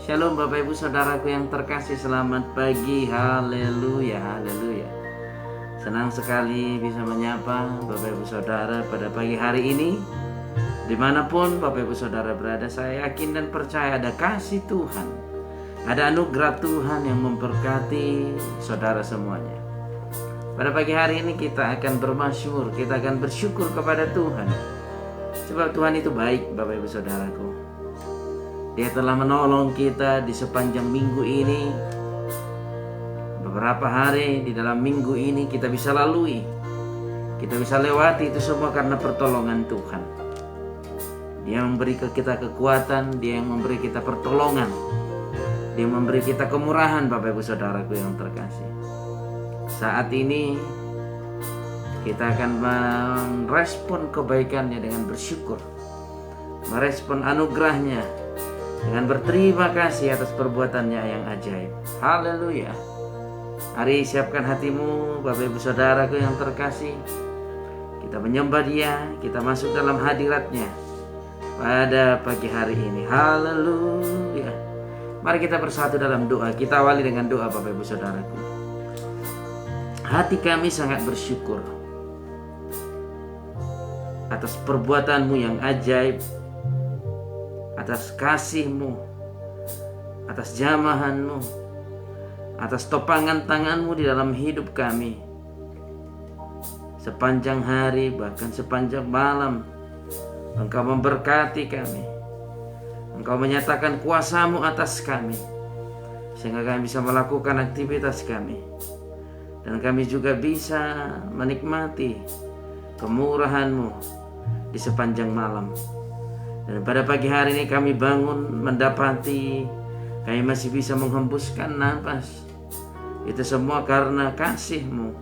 Shalom Bapak Ibu Saudaraku yang terkasih, selamat pagi. Haleluya, haleluya. Senang sekali bisa menyapa Bapak Ibu Saudara pada pagi hari ini. Dimanapun Bapak Ibu Saudara berada, saya yakin dan percaya ada kasih Tuhan, ada anugerah Tuhan yang memberkati saudara semuanya. Pada pagi hari ini kita akan bermazmur, kita akan bersyukur kepada Tuhan. Sebab Tuhan itu baik Bapak Ibu Saudaraku. Dia telah menolong kita di sepanjang minggu ini. Beberapa hari di dalam minggu ini kita bisa lalui, kita bisa lewati itu semua karena pertolongan Tuhan. Dia memberi kita kekuatan, Dia yang memberi kita pertolongan, Dia memberi kita kemurahan Bapak Ibu Saudaraku yang terkasih. Saat ini kita akan merespon kebaikannya dengan bersyukur, merespon anugerahnya dengan berterima kasih atas perbuatannya yang ajaib. Haleluya. Mari siapkan hatimu Bapak Ibu Saudaraku yang terkasih. Kita menyembah Dia, kita masuk dalam hadiratnya pada pagi hari ini. Haleluya. Mari kita bersatu dalam doa. Kita awali dengan doa Bapak Ibu Saudaraku. Hati kami sangat bersyukur atas perbuatanmu yang ajaib, atas kasih-Mu, atas jamahan-Mu, atas topangan tangan-Mu di dalam hidup kami. Sepanjang hari, bahkan sepanjang malam, Engkau memberkati kami. Engkau menyatakan kuasa-Mu atas kami, sehingga kami bisa melakukan aktivitas kami. Dan kami juga bisa menikmati kemurahan-Mu di sepanjang malam. Dan pada pagi hari ini kami bangun mendapati kami masih bisa menghembuskan napas. Itu semua karena kasih-Mu,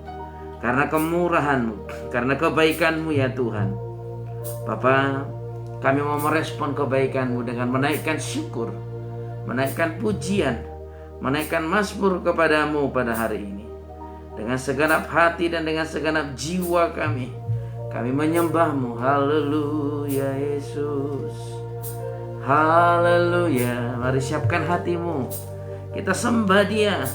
karena kemurahan-Mu, karena kebaikan-Mu ya Tuhan. Bapa, kami mau merespon kebaikan-Mu dengan menaikkan syukur, menaikkan pujian, menaikkan mazmur kepada-Mu pada hari ini. Dengan segenap hati dan dengan segenap jiwa kami menyembah-Mu. Haleluya Yesus, haleluya. Mari siapkan hatimu, kita sembah Dia,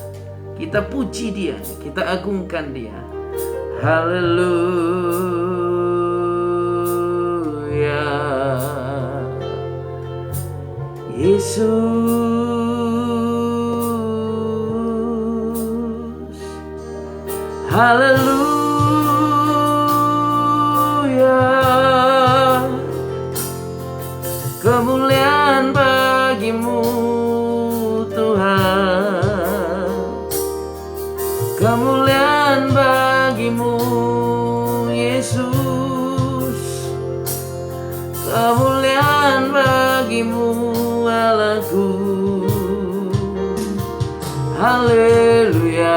kita puji Dia, kita agungkan Dia. Haleluya Yesus, haleluya. Kemuliaan bagi-Mu Tuhan, kemuliaan bagi-Mu Yesus, kemuliaan bagi-Mu Allahku. Haleluya.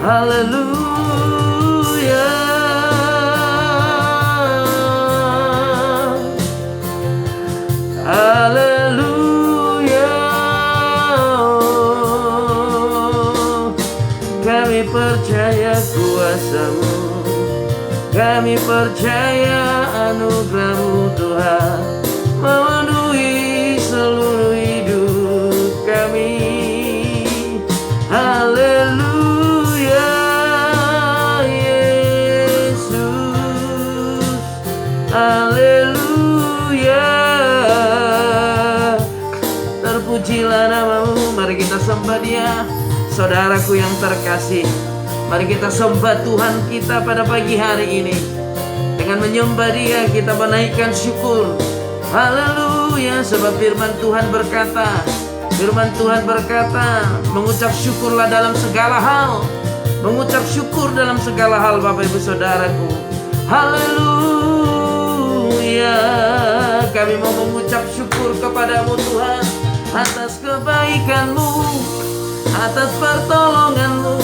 Haleluya. Haleluya. Kami percaya kuasa-Mu, kami percaya anugerah-Mu Tuhan memenuhi seluruh hidup kami. Haleluya. Haleluya. Terpujilah nama-Mu. Mari kita sembah Dia. Saudaraku yang terkasih, mari kita sembah Tuhan kita pada pagi hari ini. Dengan menyembah Dia kita menaikkan syukur. Haleluya. Sebab firman Tuhan berkata, mengucap syukurlah dalam segala hal. Mengucap syukur dalam segala hal Bapak Ibu Saudaraku. Haleluya. Kami mau mengucap syukur kepada-Mu Tuhan atas kebaikan-Mu, atas pertolongan-Mu,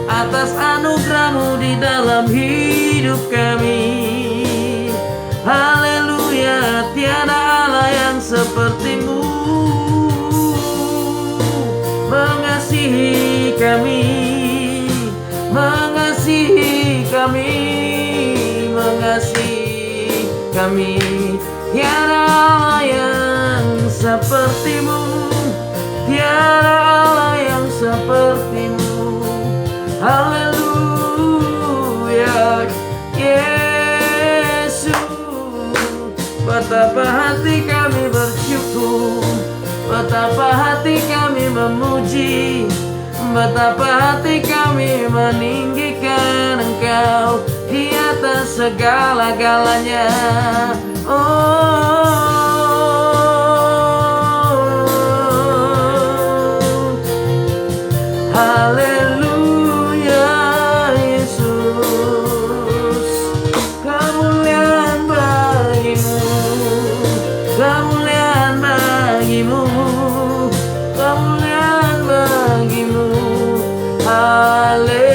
atas anugerah-Mu di dalam hidup kami. Haleluya. Tiada Allah yang seperti-Mu mengasihi kami. kami. Tiada Allah yang sepertimu, tiada Allah yang sepertimu. Haleluya, Yesus. Betapa hati kami bersyukur, betapa hati kami memuji, betapa hati kami meninggikan Engkau di atas segala-galanya. Haleluya, Yesus. Kemuliaan bagimu, kemuliaan bagimu, kemuliaan bagimu. Haleluya.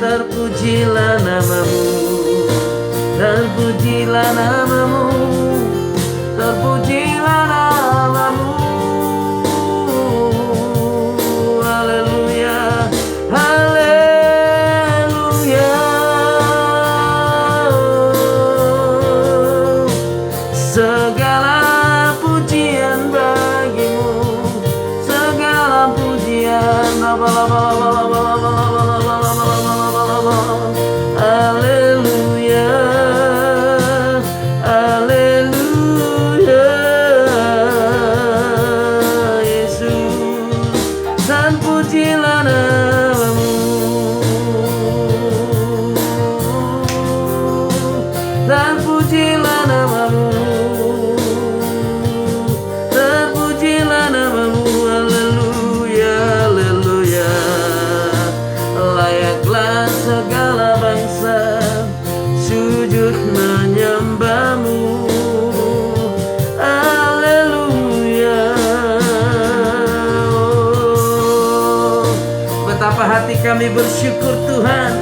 Terpujilah namamu, terpujilah namamu, terpujilah namamu. Haleluya, haleluya. Segala pujian bagimu, segala pujian. Haleluya, haleluya, Yesus. Dan pujilah namamu, dan pujilah namamu, terpujilah namamu. Haleluya, haleluya. Layaklah segala bangsa sujud menyembahmu. Haleluya. Oh, betapa hati kami bersyukur Tuhan,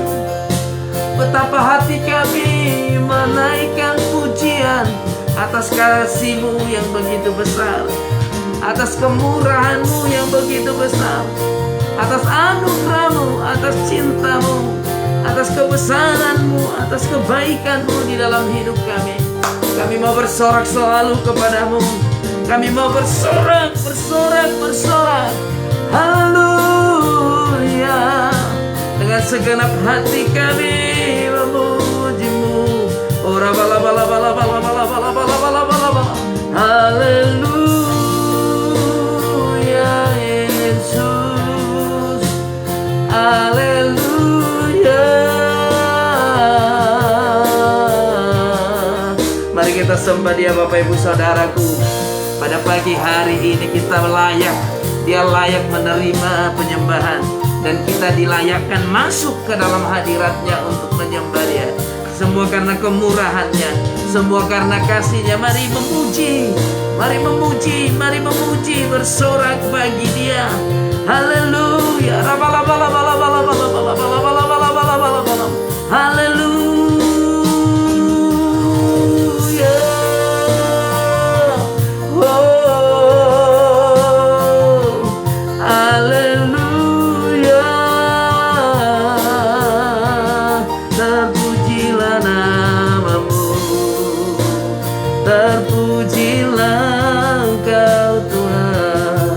betapa hati kami menaikkan pujian atas kasih-Mu yang begitu besar, atas kemurahan-Mu yang begitu besar, atas anugerah-Mu, atas cinta-Mu, atas kebesaran-Mu, atas kebaikan-Mu di dalam hidup kami. Kami mau bersorak selalu kepadamu. Kami mau bersorak, bersorak, bersorak. Haleluya. Dengan segenap hati kami memuji-Mu. Ora bala bala bala bala bala bala bala bala bala. Haleluya, Yesus. Haleluya. Mari kita sembah Dia, Bapak Ibu Saudaraku. Pada pagi hari ini kita layak, Dia layak menerima penyembahan, dan kita dilayakkan masuk ke dalam hadirat-Nya untuk menyembah Dia. Semua karena kemurahan-Nya, semua karena kasih-Nya. Mari memuji, mari memuji, mari memuji, bersorak bagi Dia. Haleluya. Haleluya. Oh, haleluya. Terpujilah namamu, terpujilah Engkau Tuhan,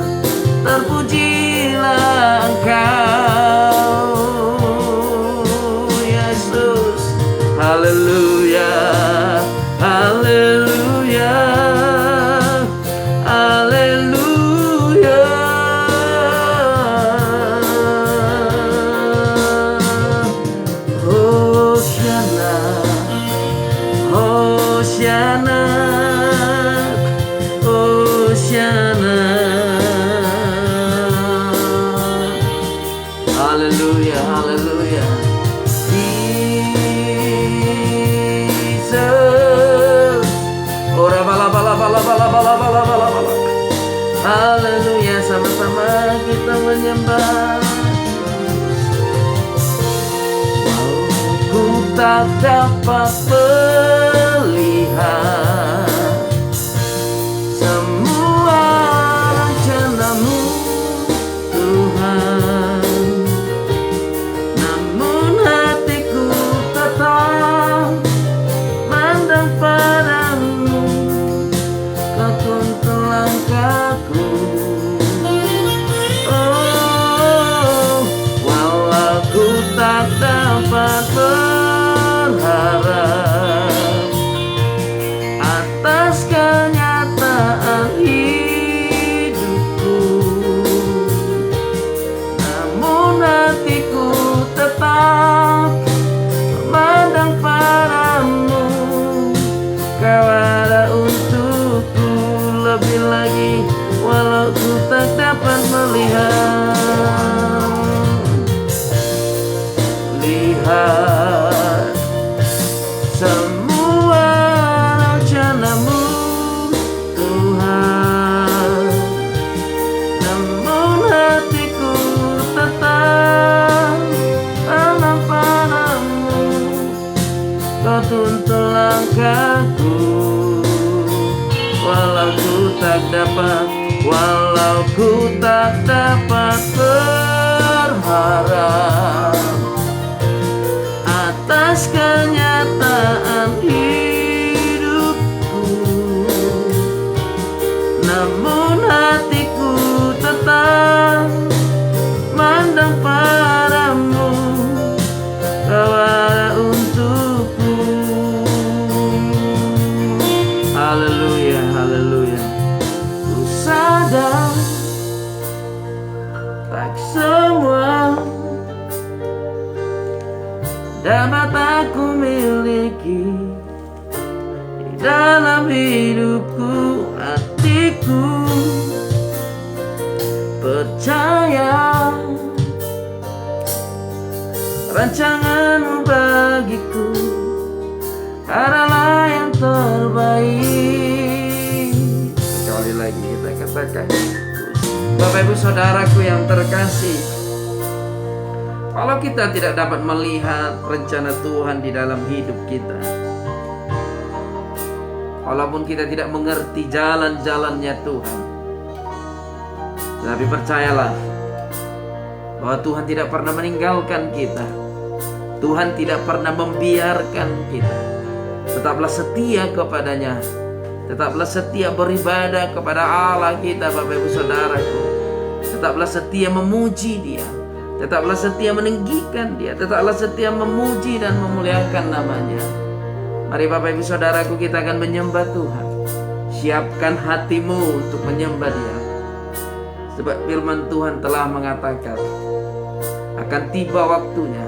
terpujilah Engkau Yesus. Haleluya, haleluya, haleluya. Hosiana, Hosiana, Hosiana. Haleluya, haleluya. Jesus. Ora bala bala bala bala bala bala bala bala. Haleluya, sama-sama kita menyembah. Ku tak dapat melihat semua rencana-Mu Tuhan, namun hatiku tetap semua dapat aku miliki di dalam hidupku, hatiku percaya rancanganmu bagiku adalah yang terbaik. Sekali lagi kita katakan, Bapak Ibu Saudaraku yang terkasih, kalau kita tidak dapat melihat rencana Tuhan di dalam hidup kita, walaupun kita tidak mengerti jalan-jalannya Tuhan, tapi percayalah bahwa Tuhan tidak pernah meninggalkan kita. Tuhan tidak pernah membiarkan kita. Tetaplah setia kepadanya. Tetaplah setia beribadah kepada Allah kita, Bapak Ibu Saudaraku. Tetaplah setia memuji Dia. Tetaplah setia meninggikan Dia. Tetaplah setia memuji dan memuliakan namanya. Mari Bapak Ibu Saudaraku, kita akan menyembah Tuhan. Siapkan hatimu untuk menyembah Dia. Sebab firman Tuhan telah mengatakan, akan tiba waktunya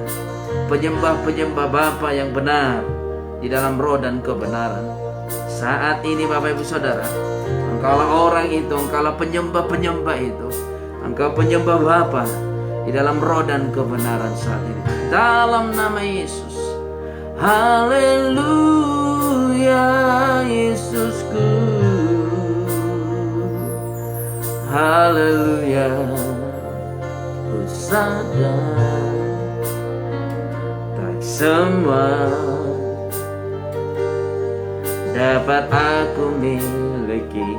penyembah-penyembah Bapa yang benar di dalam roh dan kebenaran. Saat ini Bapak Ibu Saudara, engkaulah orang itu, engkaulah penyembah-penyembah itu. Engkau penyembah Bapa di dalam roh dan kebenaran saat ini. Dalam nama Yesus. Haleluya Yesusku. Haleluya. Ku sadar tak semua dapat aku miliki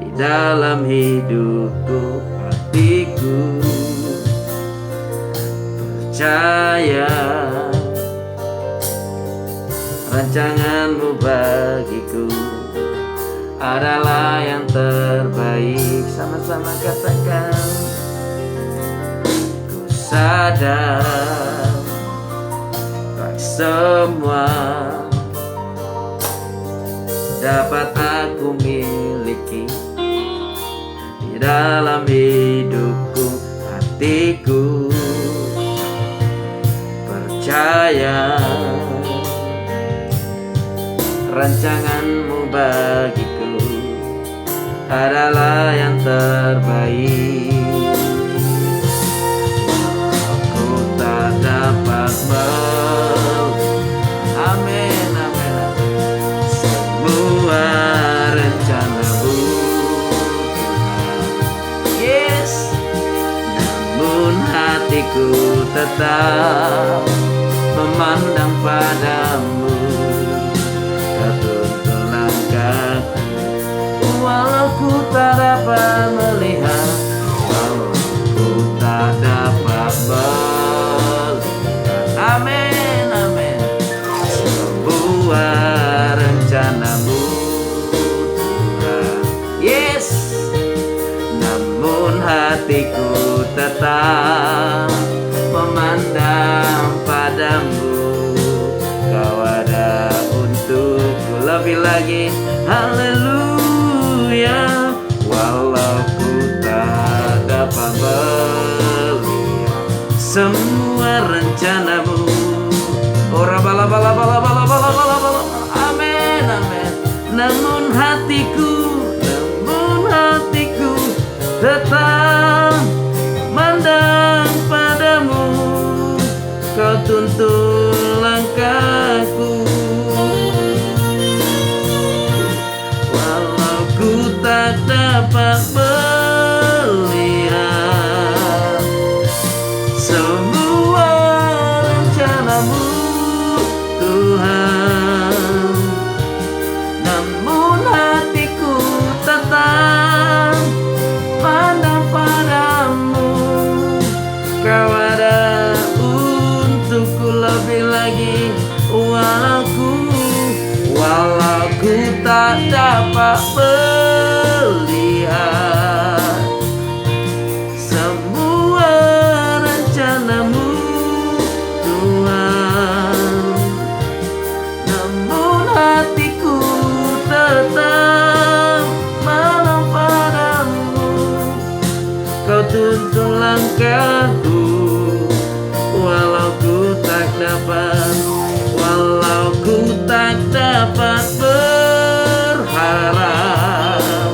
di dalam hidupku, hatiku percaya rancanganmu bagiku adalah yang terbaik. Sama-sama katakan, ku sadar tak semua dapat aku miliki di dalam hidupku, hatiku percaya rancanganmu bagiku adalah yang terbaik. Aku tak dapat amin, amin. Semua rencanamu Tuhan, yes. Namun hatiku tetap memandang padamu. Kau tuntun langkahku, walau ku tak dapat melihat, walau ku tak dapat melihat. Amin, amin. Sebuah rencanamu Tuhan, yes. Namun hatiku tetap memandang padamu. Kau ada untukku lebih lagi. Haleluya. Walau ku tak dapat melihat semua rencanamu. Ora bala bala bala bala bala bala bala. Amin, amin. Namun hatiku tetap mandang padamu. Kau tuntun langkahku, walau ku tak dapat melihat semua rencanamu Tuhan. Namun hatiku tetap pandang padamu. Kau ada untukku lebih lagi. Walau ku tak dapat melihat semua rencanamu Tuhan. Namun hatiku tetap malam padamu. Kau tuntun langkahku, walau ku tak dapat berharap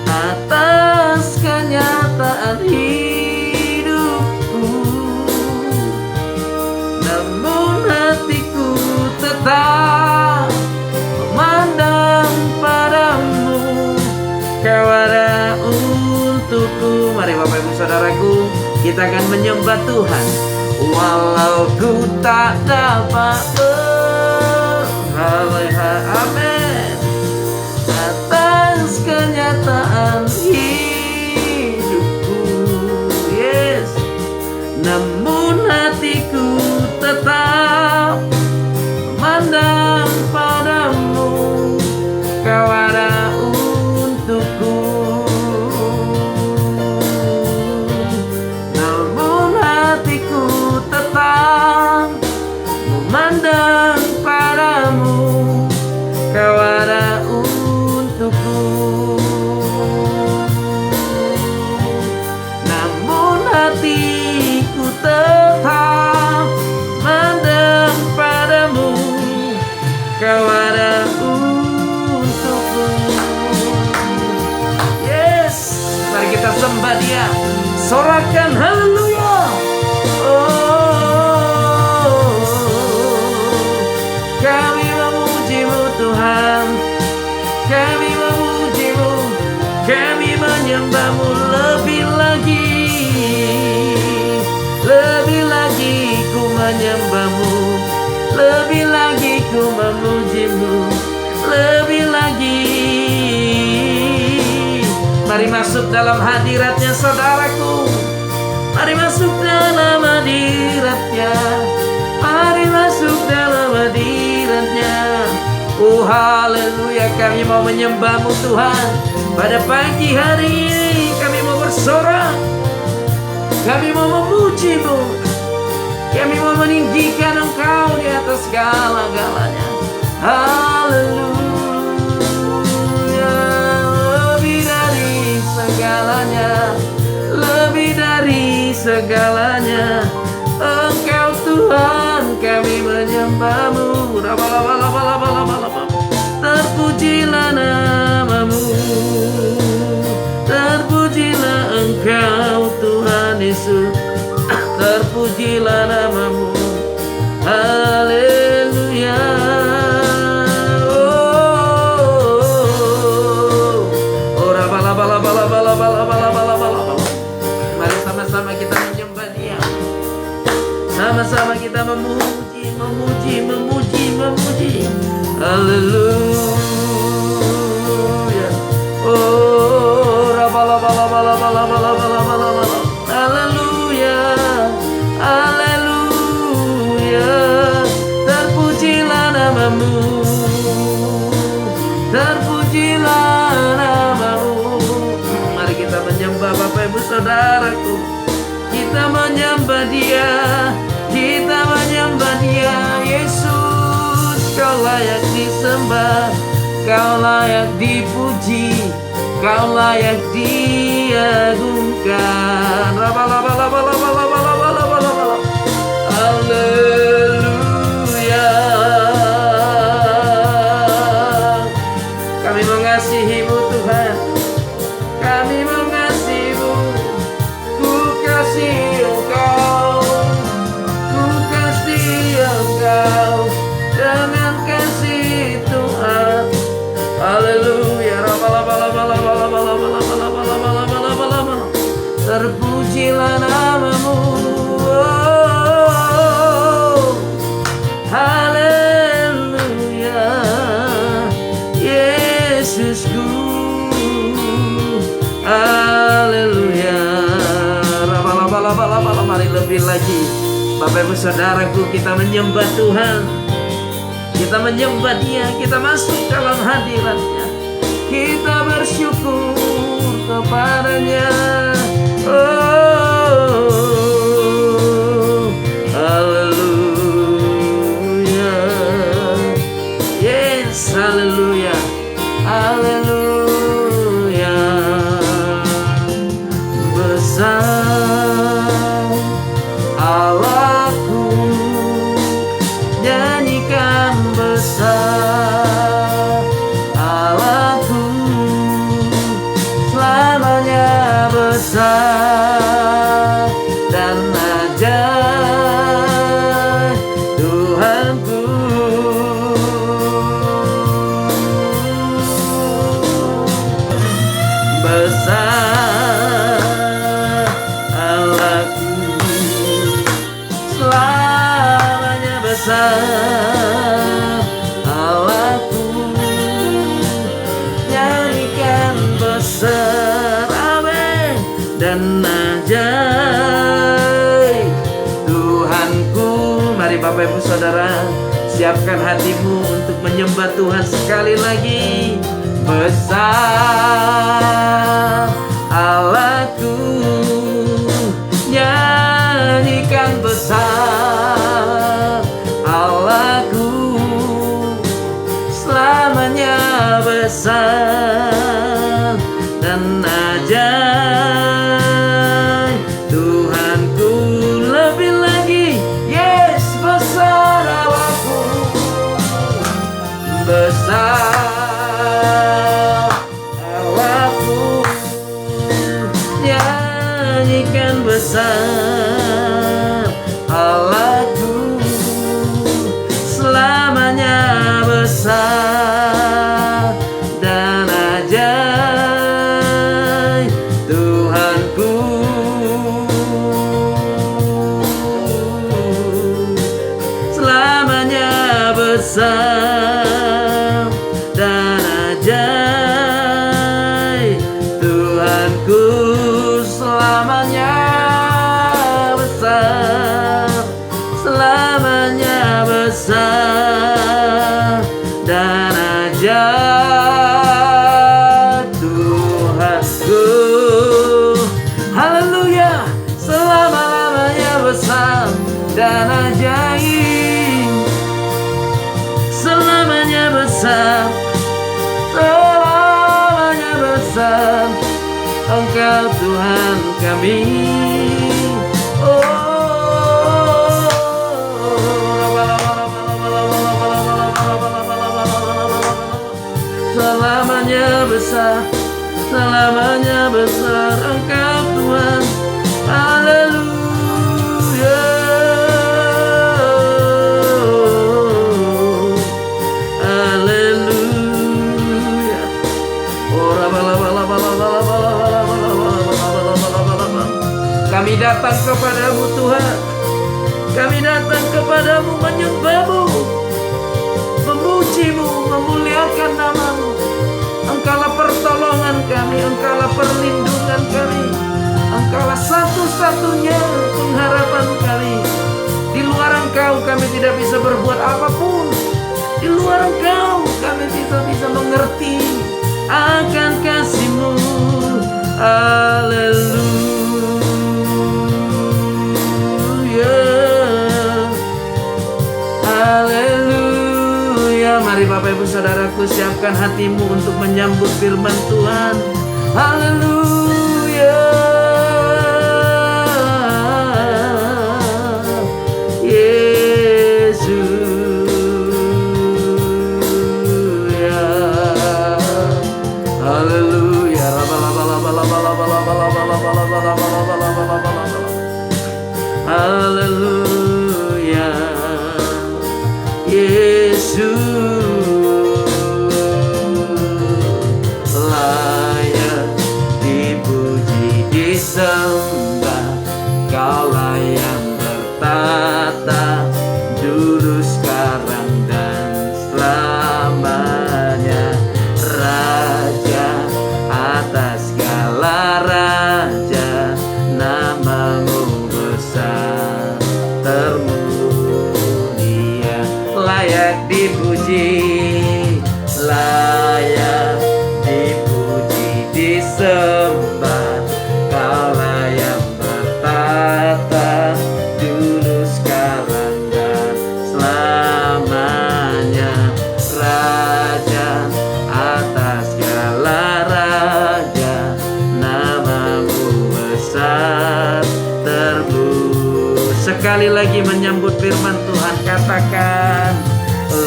atas kenyataan hidupku, namun hatiku tetap memandang padamu. Kau ada untukku. Mari Bapak Ibu Saudaraku, kita akan menyembah Tuhan. Walau ku tak dapat berharap, amin, atas kenyataan hidupku, yes, namun hatiku tetap memandang padamu. Kau ada untukku, namun hatiku tetap memandang padamu. Kau ada untukku, namun hatiku tetap memandang padamu. Kau ada untukku. Yes, mari kita sembah Dia, sorakan haleluya. Oh, kami memuji-Mu Tuhan, kami memuji-Mu, kami menyembah-Mu lebih lagi ku menyembah-Mu, lebih lagi ku memuji-Mu, lebih lagi. Mari masuk dalam hadirat-Nya saudaraku, mari masuk dalam hadirat-Nya, mari masuk dalam hadirat-Nya. Oh haleluya, kami mau menyembah-Mu Tuhan. Pada pagi hari ini kami mau bersorak, kami mau memuji-Mu, kami mau meninggikan Engkau di atas segala-galanya. Haleluya, lebih dari segalanya, lebih dari segalanya. Engkau Tuhan, kami menyembah-Mu. Terpujilah nama-Mu, terpujilah Engkau Tuhan Yesus, terpujilah nama-Mu. Haleluya. Mari sama-sama kita menyembah Dia, sama-sama kita memuji, memuji, memuji, memuji. Haleluya. Oh, haleluya, haleluya. Terpujilah nama-Mu, terpujilah nama-Mu. Mari kita menyembah Bapak Ibu Saudaraku, kita menyembah Dia, kita menyembah Dia. Yesus, Kau layak disembah, Kau layak dipuji, Kau layak diagungkan. Haleluya. Kami mengasihi-Mu Tuhan, kami mengasihi-Mu. Ku kasih Engkau, ku kasih Engkau dengan kasih Tuhan. Haleluya. Terpujilah nama-Mu. Oh, haleluya. Yesusku, haleluya. Mari lebih lagi Bapak Ibu Saudaraku, kita menyembah Tuhan, kita menyembah Dia, kita masuk dalam hadirat-Nya, kita bersyukur kepada-Nya. Oh, haleluya. Yes, haleluya, haleluya. Besar dan ajaib Tuhanku. Besar Allahku, selamanya besar Allahku. Nyanyikan besar, amin, dan ajaib Tuhanku. Mari Bapak Ibu Saudara, siapkan hatimu untuk menyembah Tuhan sekali lagi. Besar Allahku, nyanyikan besar Allahku, selamanya besar dan ajaib Tuhanku. Lebih lagi, yes, besar Allahku, besar Allahku, nyanyikan besar Allahku, selamanya besar dan ajaib Tuhanku. Selamanya besar dan ajaib Tuhanku. Selamanya besar, selamanya besar dan ajaib Tuhanku. Haleluya, selama-lamanya besar dan ajaib, selamanya besar, selamanya besar Engkau Tuhan kami. Selamanya besar, selamanya besar Engkau Tuhan. Haleluya, haleluya. Kami datang kepadamu Tuhan, kami datang kepadamu menyembahmu, memujimu, memuliakan namamu. Engkaulah pertolongan kami, Engkaulah perlindungan kami, Engkaulah satu-satunya pengharapan kami. Di luar Engkau kami tidak bisa berbuat apapun. Di luar Engkau kami tidak bisa mengerti akan kasih-Mu. Haleluya, haleluya. Mari Bapak Ibu Saudaraku, siapkan hatimu untuk menyambut firman Tuhan. Haleluya, Yesus, ya, haleluya. Haleluya, Yesus, layak dipuji disembah. Kaulah yang bertata dulu, sekarang, dan selamanya. Raja atas segala raja, namamu besar termulia. Layak dipuji, layak dipuji disembah. Kaulah yang bertata dulu, sekarang, dan selamanya. Raja atas segala raja, namamu besar terpuji. Sekali lagi menyambut firman Tuhan, katakan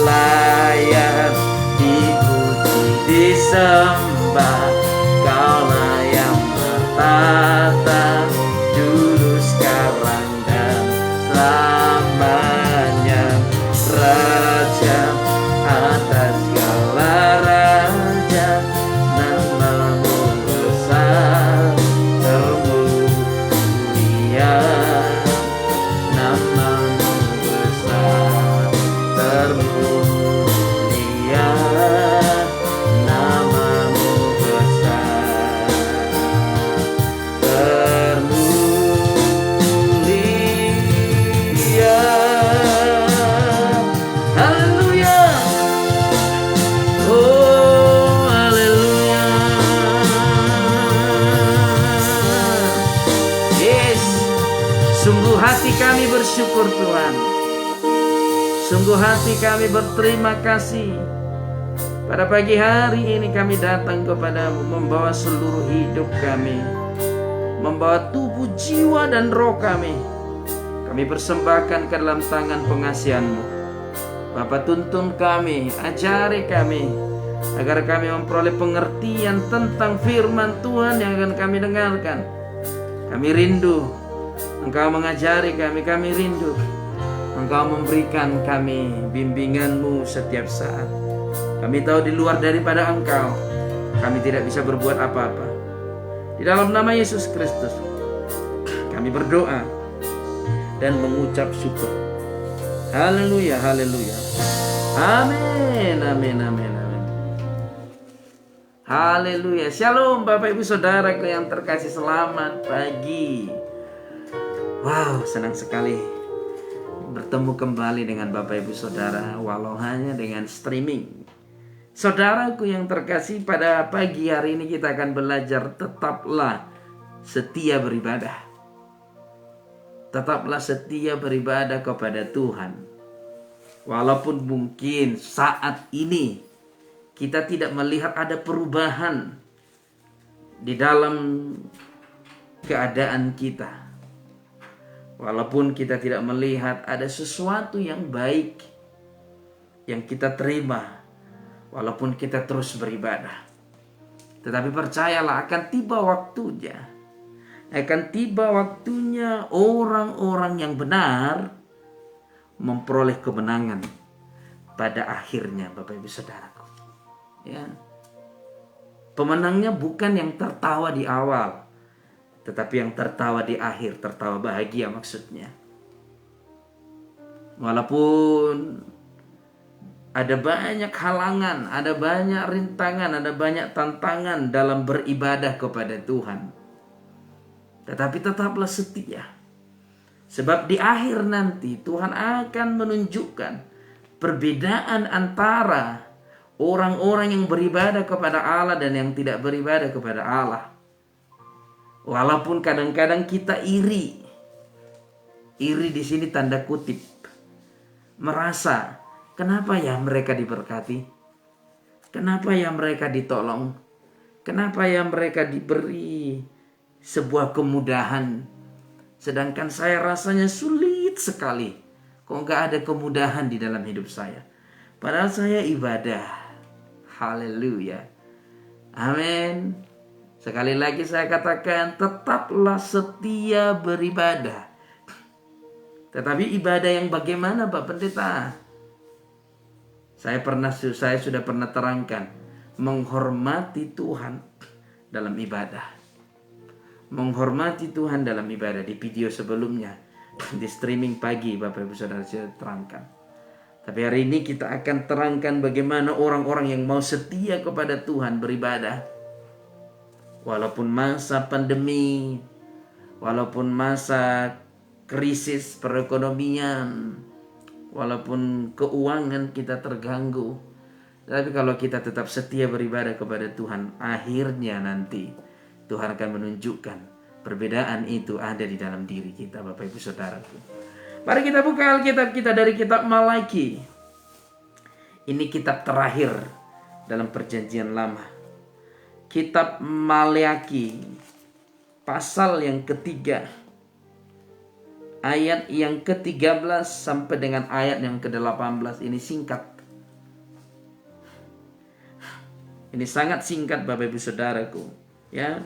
layak dipuji disembah. Kaulah yang bertata Sungguh hati kami bersyukur Tuhan. Sungguh hati kami berterima kasih. Pada pagi hari ini kami datang kepadamu, membawa seluruh hidup kami, membawa tubuh, jiwa, dan roh kami. Kami persembahkan ke dalam tangan pengasihan-Mu. Bapa, tuntun kami, ajari kami, agar kami memperoleh pengertian tentang firman Tuhan yang akan kami dengarkan. Kami rindu Engkau mengajari kami, kami rindu Engkau memberikan kami bimbingan-Mu setiap saat. Kami tahu di luar daripada Engkau kami tidak bisa berbuat apa-apa. Di dalam nama Yesus Kristus kami berdoa dan mengucap syukur. Haleluya, haleluya. Amin, amin, amin, amin. Haleluya. Shalom Bapak Ibu Saudaraku yang terkasih, selamat pagi. Wow, senang sekali bertemu kembali dengan Bapak Ibu Saudara, walau hanya dengan streaming. Saudaraku yang terkasih, pada pagi hari ini kita akan belajar tetaplah setia beribadah. Tetaplah setia beribadah kepada Tuhan. Walaupun mungkin saat ini kita tidak melihat ada perubahan di dalam keadaan kita. Walaupun kita tidak melihat ada sesuatu yang baik yang kita terima, walaupun kita terus beribadah. Tetapi percayalah, akan tiba waktunya. Akan tiba waktunya orang-orang yang benar memperoleh kemenangan pada akhirnya, Bapak Ibu Saudaraku. Ya. Pemenangnya bukan yang tertawa di awal, tetapi yang tertawa di akhir, tertawa bahagia maksudnya. Walaupun ada banyak halangan, ada banyak rintangan, ada banyak tantangan dalam beribadah kepada Tuhan, tetapi tetaplah setia. Sebab di akhir nanti Tuhan akan menunjukkan perbedaan antara orang-orang yang beribadah kepada Allah dan yang tidak beribadah kepada Allah. Walaupun kadang-kadang kita iri di sini tanda kutip, merasa kenapa ya mereka diberkati, kenapa ya mereka ditolong, kenapa ya mereka diberi sebuah kemudahan, sedangkan saya rasanya sulit sekali. Kok nggak ada kemudahan di dalam hidup saya, padahal saya ibadah. Haleluya, amin. Sekali lagi saya katakan, tetaplah setia beribadah. Tetapi ibadah yang bagaimana, Pak Pendeta? Saya sudah pernah terangkan, menghormati Tuhan dalam ibadah. Menghormati Tuhan dalam ibadah di video sebelumnya, di streaming pagi Bapak Ibu Saudara saya terangkan. Tapi hari ini kita akan terangkan bagaimana orang-orang yang mau setia kepada Tuhan beribadah. Walaupun masa pandemi, walaupun masa krisis perekonomian, walaupun keuangan kita terganggu, tapi kalau kita tetap setia beribadah kepada Tuhan, akhirnya nanti Tuhan akan menunjukkan perbedaan itu ada di dalam diri kita, Bapak Ibu Saudaraku. Mari kita buka Alkitab kita dari kitab Malaki. Ini kitab terakhir dalam perjanjian lama. Kitab Maleaki pasal yang ketiga, ayat yang ke-13 sampai dengan ayat yang ke-18. Ini singkat. Ini sangat singkat Bapak Ibu Saudaraku, ya.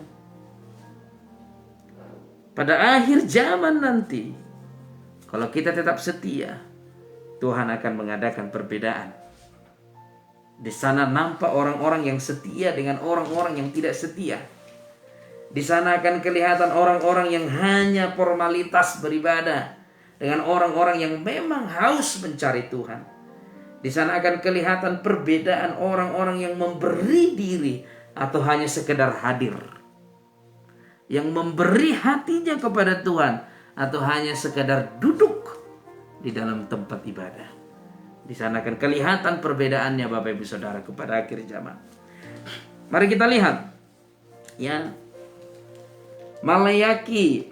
Pada akhir zaman nanti, kalau kita tetap setia, Tuhan akan mengadakan perbedaan. Di sana nampak orang-orang yang setia dengan orang-orang yang tidak setia. Di sana akan kelihatan orang-orang yang hanya formalitas beribadah dengan orang-orang yang memang haus mencari Tuhan. Di sana akan kelihatan perbedaan orang-orang yang memberi diri atau hanya sekedar hadir. Yang memberi hatinya kepada Tuhan atau hanya sekedar duduk di dalam tempat ibadah. Di sana akan kelihatan perbedaannya Bapak Ibu Saudara kepada akhir zaman. Mari kita lihat, ya, Maleaki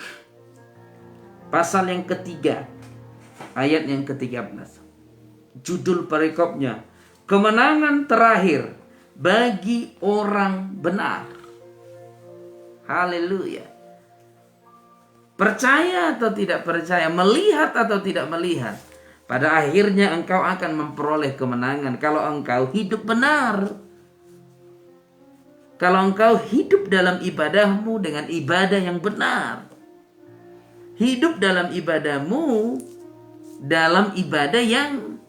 pasal yang ketiga, ayat yang ke-13. Judul perikopnya, kemenangan terakhir bagi orang benar. Haleluya. Percaya atau tidak percaya, melihat atau tidak melihat, pada akhirnya engkau akan memperoleh kemenangan kalau engkau hidup benar. Kalau engkau hidup dalam ibadahmu dengan ibadah yang benar. Hidup dalam ibadahmu dalam ibadah yang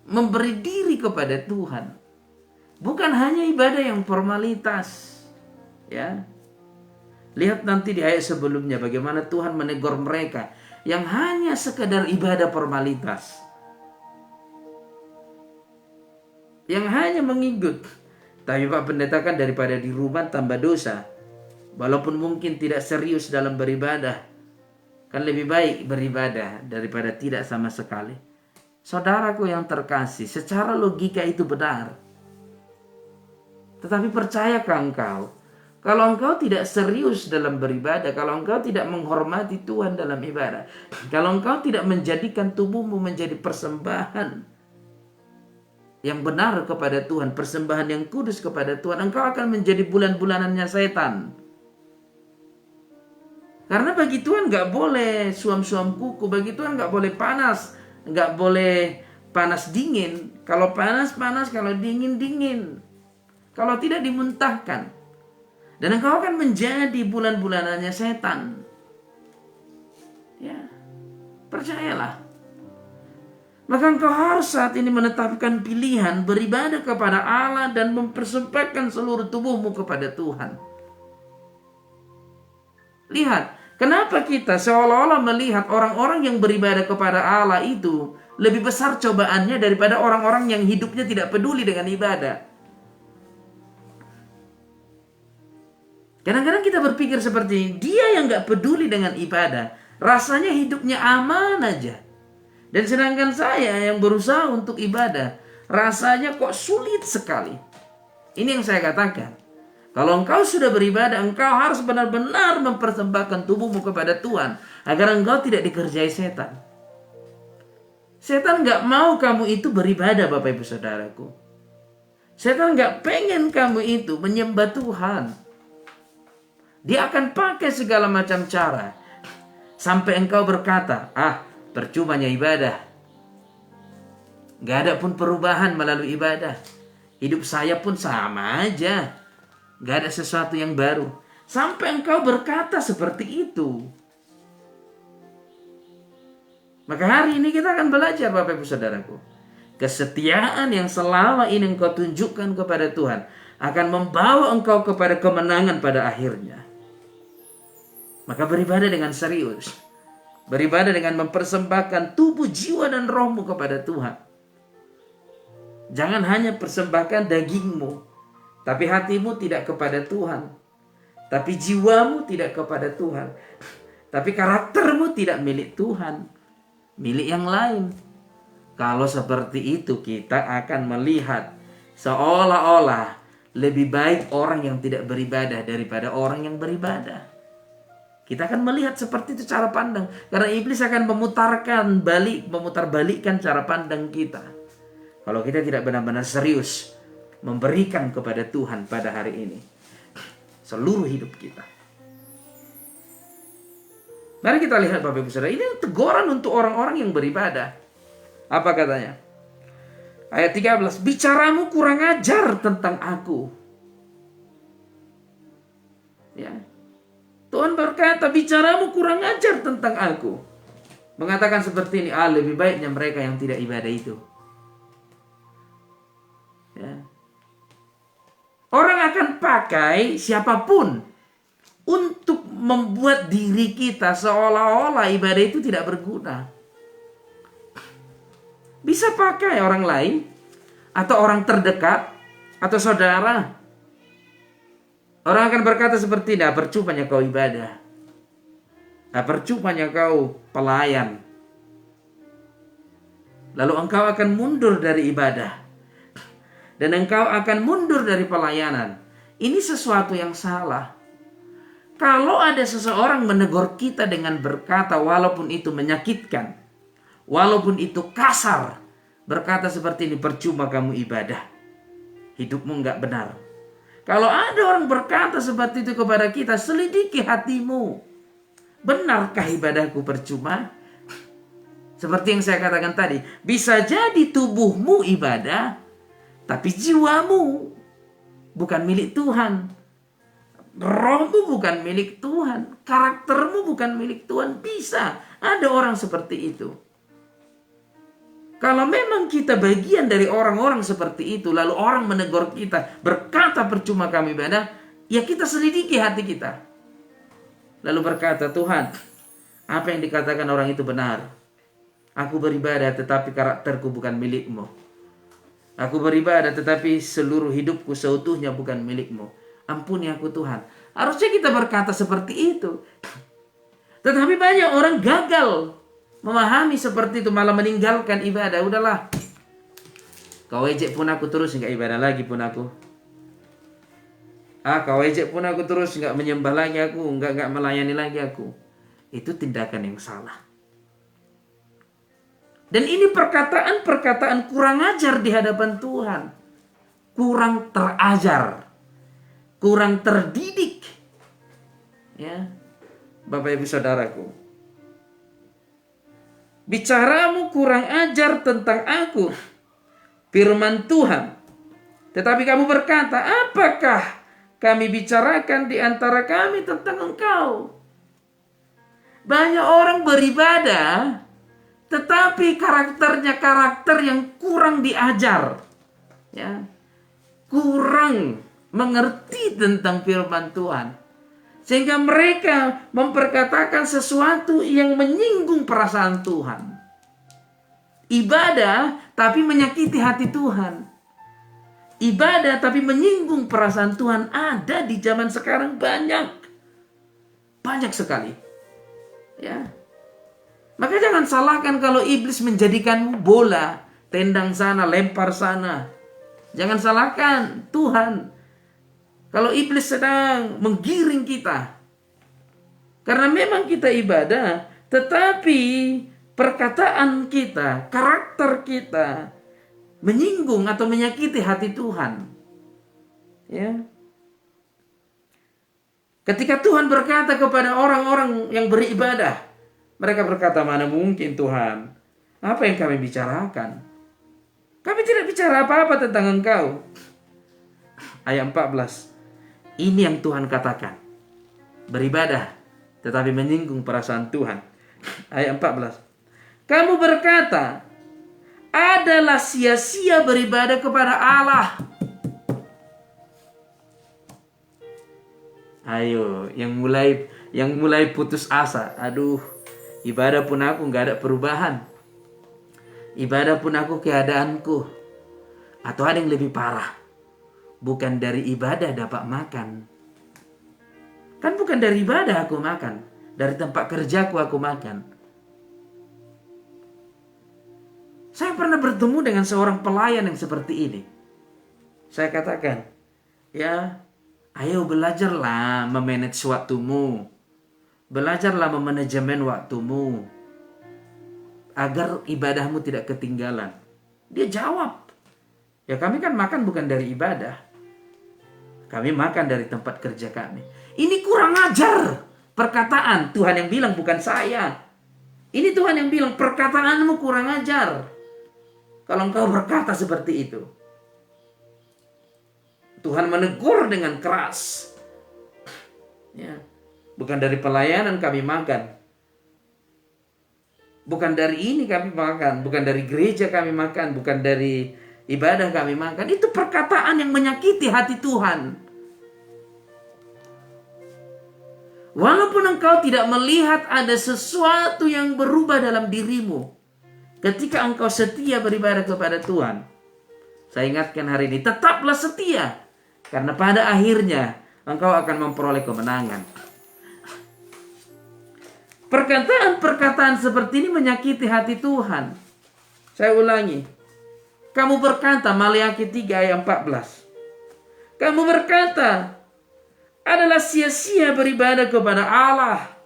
memberi diri kepada Tuhan. Bukan hanya ibadah yang formalitas. Ya. Lihat nanti di ayat sebelumnya bagaimana Tuhan menegur mereka yang hanya sekedar ibadah formalitas. Yang hanya mengikut. Tapi Pak Pendeta kan daripada di rumah tambah dosa. Walaupun mungkin tidak serius dalam beribadah. Kan lebih baik beribadah daripada tidak sama sekali. Saudaraku yang terkasih, secara logika itu benar. Tetapi percayakah engkau? Kalau engkau tidak serius dalam beribadah, kalau engkau tidak menghormati Tuhan dalam ibadah, kalau engkau tidak menjadikan tubuhmu menjadi persembahan yang benar kepada Tuhan, persembahan yang kudus kepada Tuhan, engkau akan menjadi bulan-bulanannya setan. Karena bagi Tuhan gak boleh suam-suam kuku, bagi Tuhan gak boleh panas, gak boleh panas dingin. Kalau panas, panas, kalau dingin, dingin. Kalau tidak dimuntahkan. Dan engkau akan menjadi bulan-bulanannya setan. Ya, percayalah. Maka engkau harus saat ini menetapkan pilihan beribadah kepada Allah dan mempersembahkan seluruh tubuhmu kepada Tuhan. Lihat, kenapa kita seolah-olah melihat orang-orang yang beribadah kepada Allah itu lebih besar cobaannya daripada orang-orang yang hidupnya tidak peduli dengan ibadah. Kadang-kadang kita berpikir seperti ini, dia yang gak peduli dengan ibadah, rasanya hidupnya aman aja. Dan sedangkan saya yang berusaha untuk ibadah, rasanya kok sulit sekali. Ini yang saya katakan. Kalau engkau sudah beribadah, engkau harus benar-benar mempersembahkan tubuhmu kepada Tuhan, agar engkau tidak dikerjai setan. Setan gak mau kamu itu beribadah, Bapak Ibu Saudaraku. Setan gak pengen kamu itu menyembah Tuhan. Dia akan pakai segala macam cara. Sampai engkau berkata, percumanya ibadah. Gak ada pun perubahan melalui ibadah. Hidup saya pun sama aja. Gak ada sesuatu yang baru. Sampai engkau berkata seperti itu. Maka hari ini kita akan belajar Bapak Ibu Saudaraku. Kesetiaan yang selama ini engkau tunjukkan kepada Tuhan akan membawa engkau kepada kemenangan pada akhirnya. Maka beribadah dengan serius. Beribadah dengan mempersembahkan tubuh, jiwa, dan rohmu kepada Tuhan. Jangan hanya persembahkan dagingmu, tapi hatimu tidak kepada Tuhan. Tapi jiwamu tidak kepada Tuhan. Tapi karaktermu tidak milik Tuhan, milik yang lain. Kalau seperti itu kita akan melihat seolah-olah lebih baik orang yang tidak beribadah daripada orang yang beribadah. Kita akan melihat seperti itu cara pandang. Karena iblis akan memutarbalikkan cara pandang kita. Kalau kita tidak benar-benar serius memberikan kepada Tuhan pada hari ini. Seluruh hidup kita. Mari kita lihat Bapak Ibu Saudara. Ini teguran untuk orang-orang yang beribadah. Apa katanya? Ayat 13. Bicaramu kurang ajar tentang aku. Ya. Tuhan berkata, bicaramu kurang ajar tentang aku. Mengatakan seperti ini, lebih baiknya mereka yang tidak ibadah itu. Ya. Orang akan pakai siapapun untuk membuat diri kita seolah-olah ibadah itu tidak berguna. Bisa pakai orang lain, atau orang terdekat, atau saudara. Orang akan berkata seperti ini, percumanya kau ibadah. Percumanya kau pelayan. Lalu engkau akan mundur dari ibadah. Dan engkau akan mundur dari pelayanan. Ini sesuatu yang salah. Kalau ada seseorang menegur kita dengan berkata walaupun itu menyakitkan, walaupun itu kasar, berkata seperti ini, percuma kamu ibadah, hidupmu nggak benar. Kalau ada orang berkata seperti itu kepada kita, selidiki hatimu. Benarkah ibadahku percuma? Seperti yang saya katakan tadi, bisa jadi tubuhmu ibadah, tapi jiwamu bukan milik Tuhan. Rohmu bukan milik Tuhan. Karaktermu bukan milik Tuhan. Bisa ada orang seperti itu. Kalau memang kita bagian dari orang-orang seperti itu, lalu orang menegur kita, berkata percuma kami ibadah, ya kita selidiki hati kita. Lalu berkata, Tuhan, apa yang dikatakan orang itu benar. Aku beribadah tetapi karakterku bukan milikmu. Aku beribadah tetapi seluruh hidupku seutuhnya bukan milikmu. Ampuni aku Tuhan. Harusnya kita berkata seperti itu. Tetapi banyak orang gagal memahami seperti itu, malah meninggalkan ibadah. Udahlah, kau ejek pun aku terus, enggak ibadah lagi pun aku. Kau ejek pun aku terus, enggak menyembah lagi aku, enggak melayani lagi aku. Itu tindakan yang salah. Dan ini perkataan-perkataan kurang ajar di hadapan Tuhan. Kurang terajar. Kurang terdidik. Ya, Bapak Ibu Saudaraku. Bicaramu kurang ajar tentang aku, firman Tuhan. Tetapi kamu berkata, apakah kami bicarakan di antara kami tentang engkau? Banyak orang beribadah, tetapi karakternya karakter yang kurang diajar, ya, kurang mengerti tentang firman Tuhan, sehingga mereka memperkatakan sesuatu yang menyinggung perasaan Tuhan. Ibadah tapi menyakiti hati Tuhan. Ibadah tapi menyinggung perasaan Tuhan ada di zaman sekarang banyak sekali, ya. Maka jangan salahkan kalau iblis menjadikanmu bola, tendang sana, lempar sana. Jangan salahkan Tuhan kalau iblis sedang menggiring kita. Karena memang kita ibadah, tetapi perkataan kita, karakter kita menyinggung atau menyakiti hati Tuhan. Ya. Ketika Tuhan berkata kepada orang-orang yang beribadah, mereka berkata, mana mungkin Tuhan, apa yang kami bicarakan? Kami tidak bicara apa-apa tentang engkau. Ayat 14. Ini yang Tuhan katakan. Beribadah, tetapi menyinggung perasaan Tuhan. Ayat 14. Kamu berkata, adalah sia-sia beribadah kepada Allah. Ayo, yang mulai putus asa. Aduh, ibadah pun aku nggak ada perubahan. Ibadah pun aku keadaanku. Atau ada yang lebih parah. Bukan dari ibadah dapat makan. Kan bukan dari ibadah aku makan. Dari tempat kerjaku aku makan. Saya pernah bertemu dengan seorang pelayan yang seperti ini. Saya katakan, ya, ayo belajarlah memanage waktumu. Belajarlah memanajemen waktumu agar ibadahmu tidak ketinggalan. Dia jawab, ya kami kan makan bukan dari ibadah. Kami makan dari tempat kerja kami. Ini kurang ajar perkataan. Tuhan yang bilang, bukan saya. Ini Tuhan yang bilang, perkataanmu kurang ajar. Kalau engkau berkata seperti itu. Tuhan menegur dengan keras. Ya. Bukan dari pelayanan kami makan. Bukan dari ini kami makan. Bukan dari gereja kami makan. Bukan dari ibadah kami makan. Itu perkataan yang menyakiti hati Tuhan. Walaupun engkau tidak melihat ada sesuatu yang berubah dalam dirimu. Ketika engkau setia beribadah kepada Tuhan. Saya ingatkan hari ini. Tetaplah setia. Karena pada akhirnya engkau akan memperoleh kemenangan. Perkataan-perkataan seperti ini menyakiti hati Tuhan. Saya ulangi. Kamu berkata, Maleakhi 3 ayat 14. Kamu berkata, adalah sia-sia beribadah kepada Allah.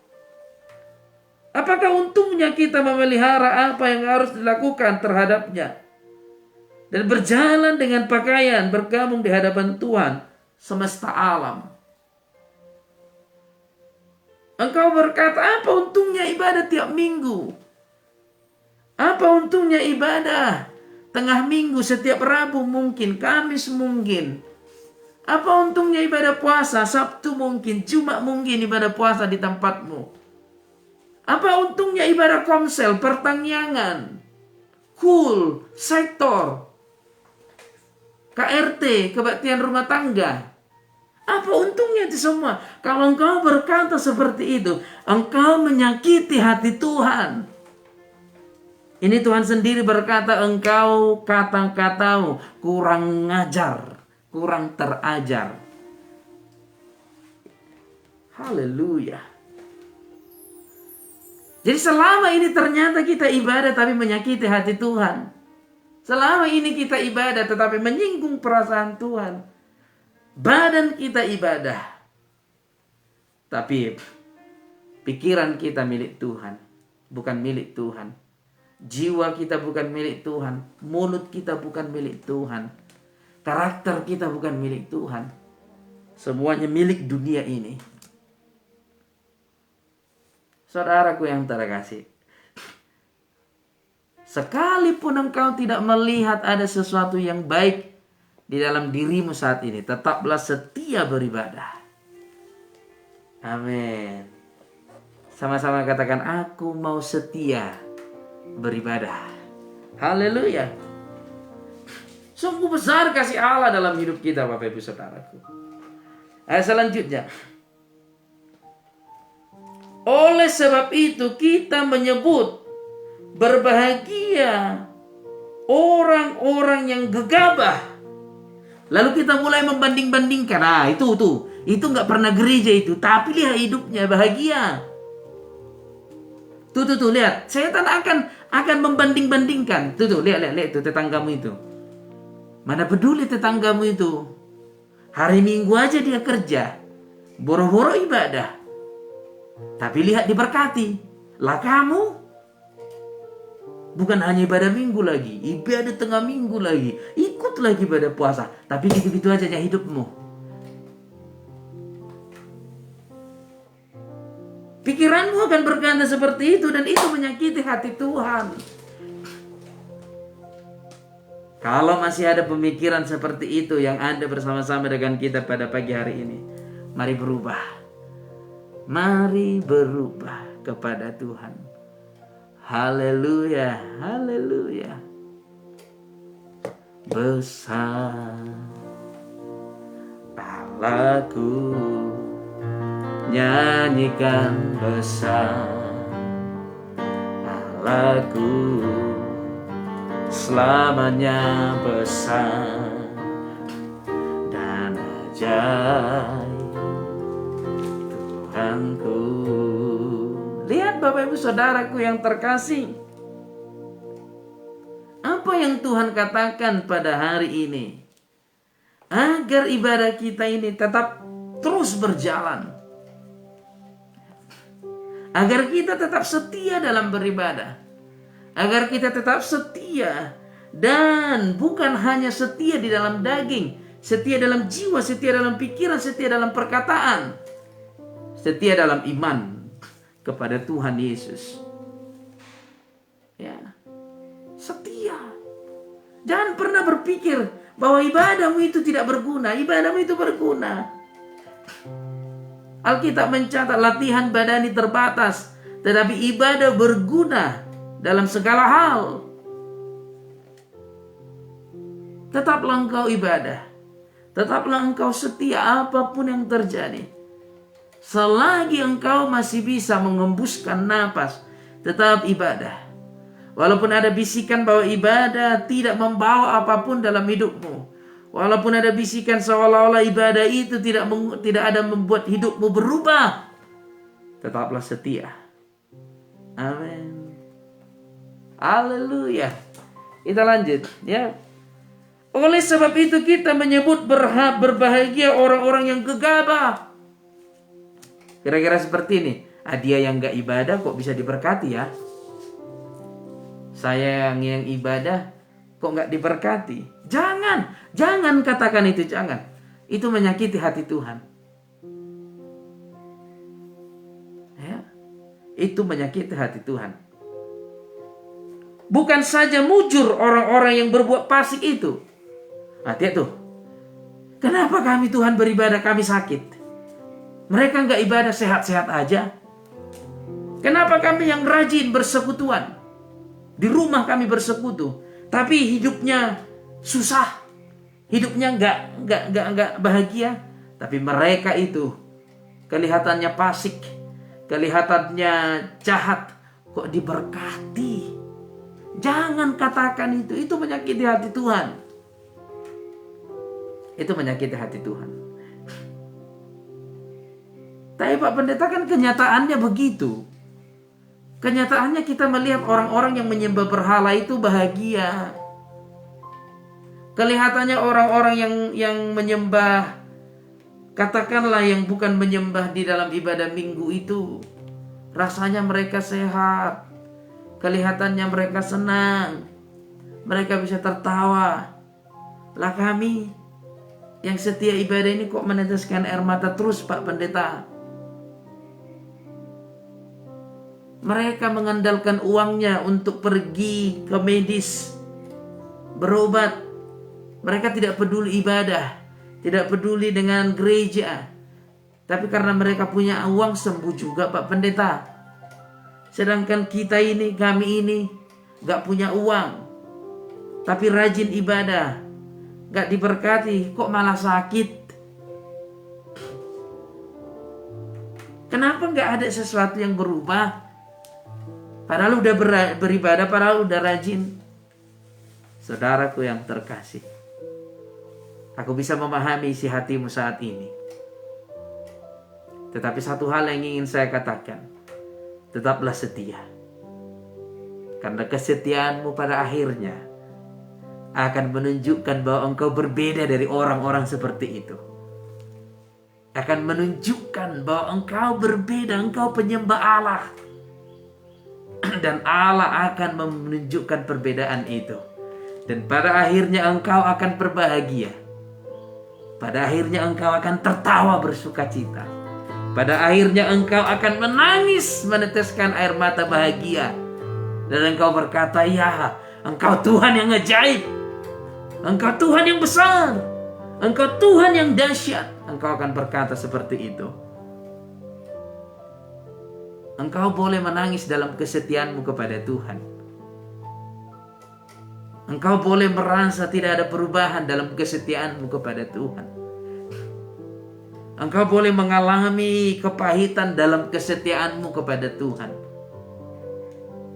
Apakah untungnya kita memelihara apa yang harus dilakukan terhadapnya dan berjalan dengan pakaian bergabung di hadapan Tuhan semesta alam? Engkau berkata, apa untungnya ibadah tiap minggu? Apa untungnya ibadah tengah minggu, setiap Rabu mungkin, Kamis mungkin? Apa untungnya ibadah puasa, Sabtu mungkin, Jumat mungkin ibadah puasa di tempatmu? Apa untungnya ibadah komsel, pertanian, KUL, sektor, KRT, kebaktian rumah tangga? Apa untungnya itu semua? Kalau engkau berkata seperti itu, engkau menyakiti hati Tuhan. Ini Tuhan sendiri berkata, engkau kata-katamu kurang ngajar, kurang terajar. Haleluya. Jadi selama ini ternyata kita ibadah tapi menyakiti hati Tuhan. Selama ini kita ibadah tetapi menyinggung perasaan Tuhan. Badan kita ibadah, tapi pikiran kita milik Tuhan, bukan milik Tuhan. Jiwa kita bukan milik Tuhan. Mulut kita bukan milik Tuhan. Karakter kita bukan milik Tuhan. Semuanya milik dunia ini. Saudaraku yang terkasih, sekalipun engkau tidak melihat ada sesuatu yang baik di dalam dirimu saat ini, tetaplah setia beribadah. Amin. Sama-sama katakan, aku mau setia beribadah. Haleluya. Sungguh besar kasih Allah dalam hidup kita, Bapak Ibu Saudaraku. Ayat selanjutnya. Oleh sebab itu kita menyebut berbahagia orang-orang yang gegabah. Lalu kita mulai membanding-bandingkan. Itu nggak pernah gereja itu, tapi lihat hidupnya bahagia. Tuh, lihat. Setan akan membanding-bandingkan. Tuh, lihat tuh tetanggamu itu. Mana peduli tetanggamu itu. Hari Minggu aja dia kerja. Boro-boro ibadah. Tapi lihat diberkati. Lah kamu bukan hanya ibadah minggu lagi, ibadah tengah minggu lagi, ikut lagi ibadah puasa, tapi gitu-gitu aja hidupmu. Pikiranmu akan berganda seperti itu, dan itu menyakiti hati Tuhan. Kalau masih ada pemikiran seperti itu yang ada bersama-sama dengan kita pada pagi hari ini, mari berubah. Mari berubah kepada Tuhan. Haleluya, haleluya. Besar Allahku, nyanyikan besar Allahku, selamanya besar dan ajaib Tuhanku. Lihat Bapak Ibu Saudaraku yang terkasih, apa yang Tuhan katakan pada hari ini, agar ibadah kita ini tetap terus berjalan, agar kita tetap setia dalam beribadah, agar kita tetap setia, dan bukan hanya setia di dalam daging, setia dalam jiwa, setia dalam pikiran, setia dalam perkataan, setia dalam iman kepada Tuhan Yesus. Ya, setia. Jangan pernah berpikir bahwa ibadahmu itu tidak berguna. Ibadahmu itu berguna. Alkitab mencatat latihan badani terbatas, tetapi ibadah berguna dalam segala hal. Tetaplah engkau ibadah. Tetaplah engkau setia apapun yang terjadi. Selagi engkau masih bisa mengembuskan napas, tetap ibadah. Walaupun ada bisikan bahwa ibadah tidak membawa apapun dalam hidupmu, walaupun ada bisikan seolah-olah ibadah itu tidak ada membuat hidupmu berubah, tetaplah setia. Amin. Haleluya. Kita lanjut ya. Oleh sebab itu kita menyebut berbahagia orang-orang yang gegabah. Kira-kira seperti ini. Dia yang gak ibadah kok bisa diberkati ya? Saya yang ibadah kok gak diberkati? Jangan katakan itu, jangan. Itu menyakiti hati Tuhan. Ya, itu menyakiti hati Tuhan. Bukan saja mujur orang-orang yang berbuat fasik itu. Lihat tuh. Kenapa kami Tuhan beribadah kami sakit? Mereka gak ibadah sehat-sehat aja. Kenapa kami yang rajin bersekutuan? Di rumah kami bersekutu, tapi hidupnya susah, hidupnya nggak bahagia. Tapi mereka itu kelihatannya fasik, kelihatannya jahat, kok diberkati. Jangan katakan itu menyakiti hati Tuhan. Itu menyakiti hati Tuhan. Tapi Pak Pendeta, kan kenyataannya begitu. Kenyataannya kita melihat orang-orang yang menyembah berhala itu bahagia. Kelihatannya orang-orang yang menyembah, katakanlah yang bukan menyembah di dalam ibadah minggu itu, rasanya mereka sehat. Kelihatannya mereka senang. Mereka bisa tertawa. Lah kami yang setia ibadah ini kok meneteskan air mata terus Pak Pendeta. Mereka mengandalkan uangnya untuk pergi ke medis, berobat. Mereka tidak peduli ibadah, tidak peduli dengan gereja. Tapi karena mereka punya uang, sembuh juga Pak Pendeta. Sedangkan kita ini, kami ini gak punya uang, tapi rajin ibadah, gak diberkati, kok malah sakit. Kenapa gak ada sesuatu yang berubah? Padahal udah beribadah, padahal udah rajin. Saudaraku yang terkasih, aku bisa memahami isi hatimu saat ini. Tetapi satu hal yang ingin saya katakan, tetaplah setia. Karena kesetiaanmu pada akhirnya akan menunjukkan bahwa engkau berbeda dari orang-orang seperti itu. Akan menunjukkan bahwa engkau berbeda, engkau penyembah Allah. Dan Allah akan menunjukkan perbedaan itu. Dan pada akhirnya engkau akan berbahagia. Pada akhirnya engkau akan tertawa bersuka cita. Pada akhirnya engkau akan menangis, meneteskan air mata bahagia. Dan engkau berkata, ya, engkau Tuhan yang ajaib. Engkau Tuhan yang besar. Engkau Tuhan yang dahsyat. Engkau akan berkata seperti itu. Engkau boleh menangis dalam kesetiaanmu kepada Tuhan. Engkau boleh merasa tidak ada perubahan dalam kesetiaanmu kepada Tuhan. Engkau boleh mengalami kepahitan dalam kesetiaanmu kepada Tuhan.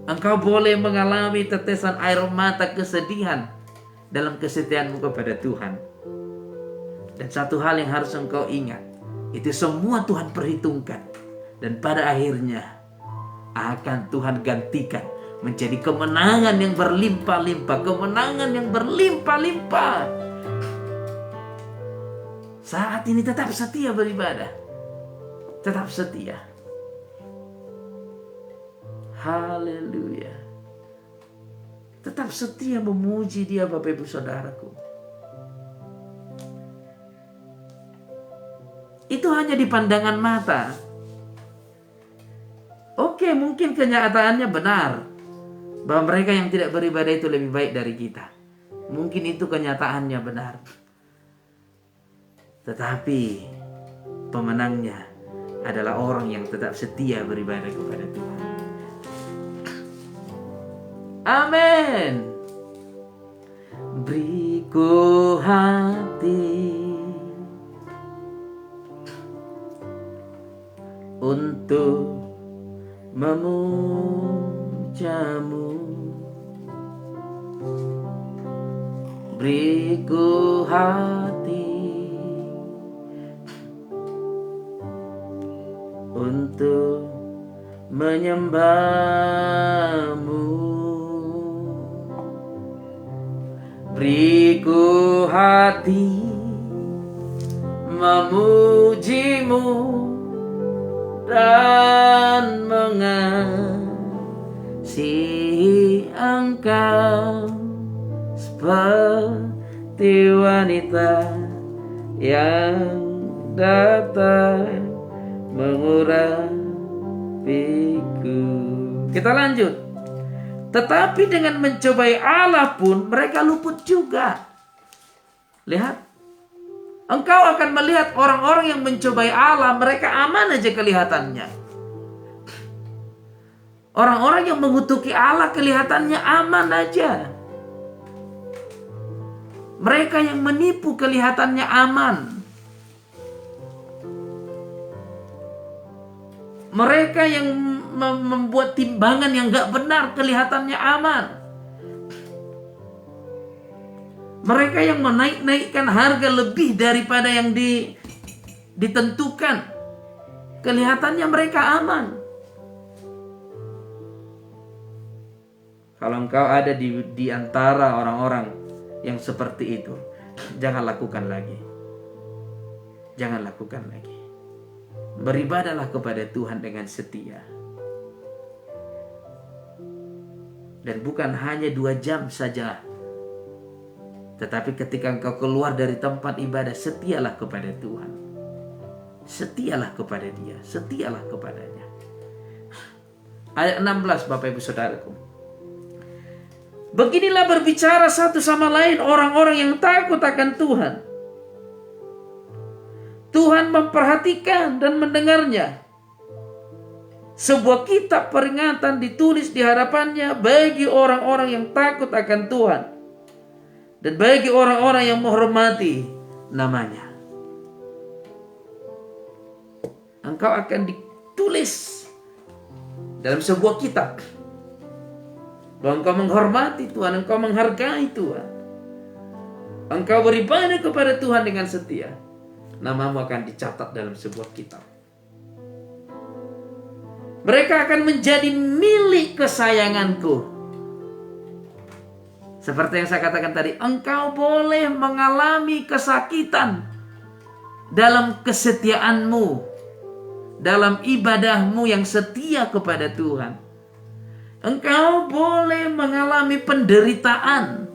Engkau boleh mengalami tetesan air mata kesedihan dalam kesetiaanmu kepada Tuhan. Dan satu hal yang harus engkau ingat, itu semua Tuhan perhitungkan. Dan pada akhirnya akan Tuhan gantikan menjadi kemenangan yang berlimpah-limpah. Kemenangan yang berlimpah-limpah. Saat ini tetap setia beribadah. Tetap setia. Haleluya. Tetap setia memuji Dia, Bapak Ibu Saudaraku. Itu hanya di pandangan mata. Oke, mungkin kenyataannya benar bahwa mereka yang tidak beribadah itu lebih baik dari kita. Mungkin itu kenyataannya benar. Tetapi pemenangnya adalah orang yang tetap setia beribadah kepada Tuhan. Amin. Beriku hati untuk memujamu, beriku hati untuk menyembahmu, beriku hati memujimu dan mengasihi Engkau seperti wanita yang datang mengurapiku. Kita lanjut. Tetapi dengan mencobai Allah pun mereka luput juga. Lihat, engkau akan melihat orang-orang yang mencobai Allah, mereka aman aja kelihatannya. Orang-orang yang mengutuki Allah kelihatannya aman aja. Mereka yang menipu kelihatannya aman. Mereka yang membuat timbangan yang gak benar kelihatannya aman. Mereka yang menaik-naikkan harga lebih daripada yang ditentukan, kelihatannya mereka aman. Kalau engkau ada di antara orang-orang yang seperti itu, jangan lakukan lagi. Jangan lakukan lagi. Beribadahlah kepada Tuhan dengan setia. Dan bukan hanya 2 jam saja, tetapi ketika engkau keluar dari tempat ibadah, setialah kepada Tuhan. Setialah kepada Dia, setialah kepadanya. Ayat 16, Bapak Ibu Saudaraku. Beginilah berbicara satu sama lain orang-orang yang takut akan Tuhan. Tuhan memperhatikan dan mendengarnya. Sebuah kitab peringatan ditulis di hadapannya bagi orang-orang yang takut akan Tuhan dan bagi orang-orang yang menghormati namanya. Engkau akan ditulis dalam sebuah kitab bahwa engkau menghormati Tuhan, engkau menghargai Tuhan, engkau beribadah kepada Tuhan dengan setia. Namamu akan dicatat dalam sebuah kitab. Mereka akan menjadi milik kesayanganku. Seperti yang saya katakan tadi, engkau boleh mengalami kesakitan dalam kesetiaanmu, dalam ibadahmu yang setia kepada Tuhan. Engkau boleh mengalami penderitaan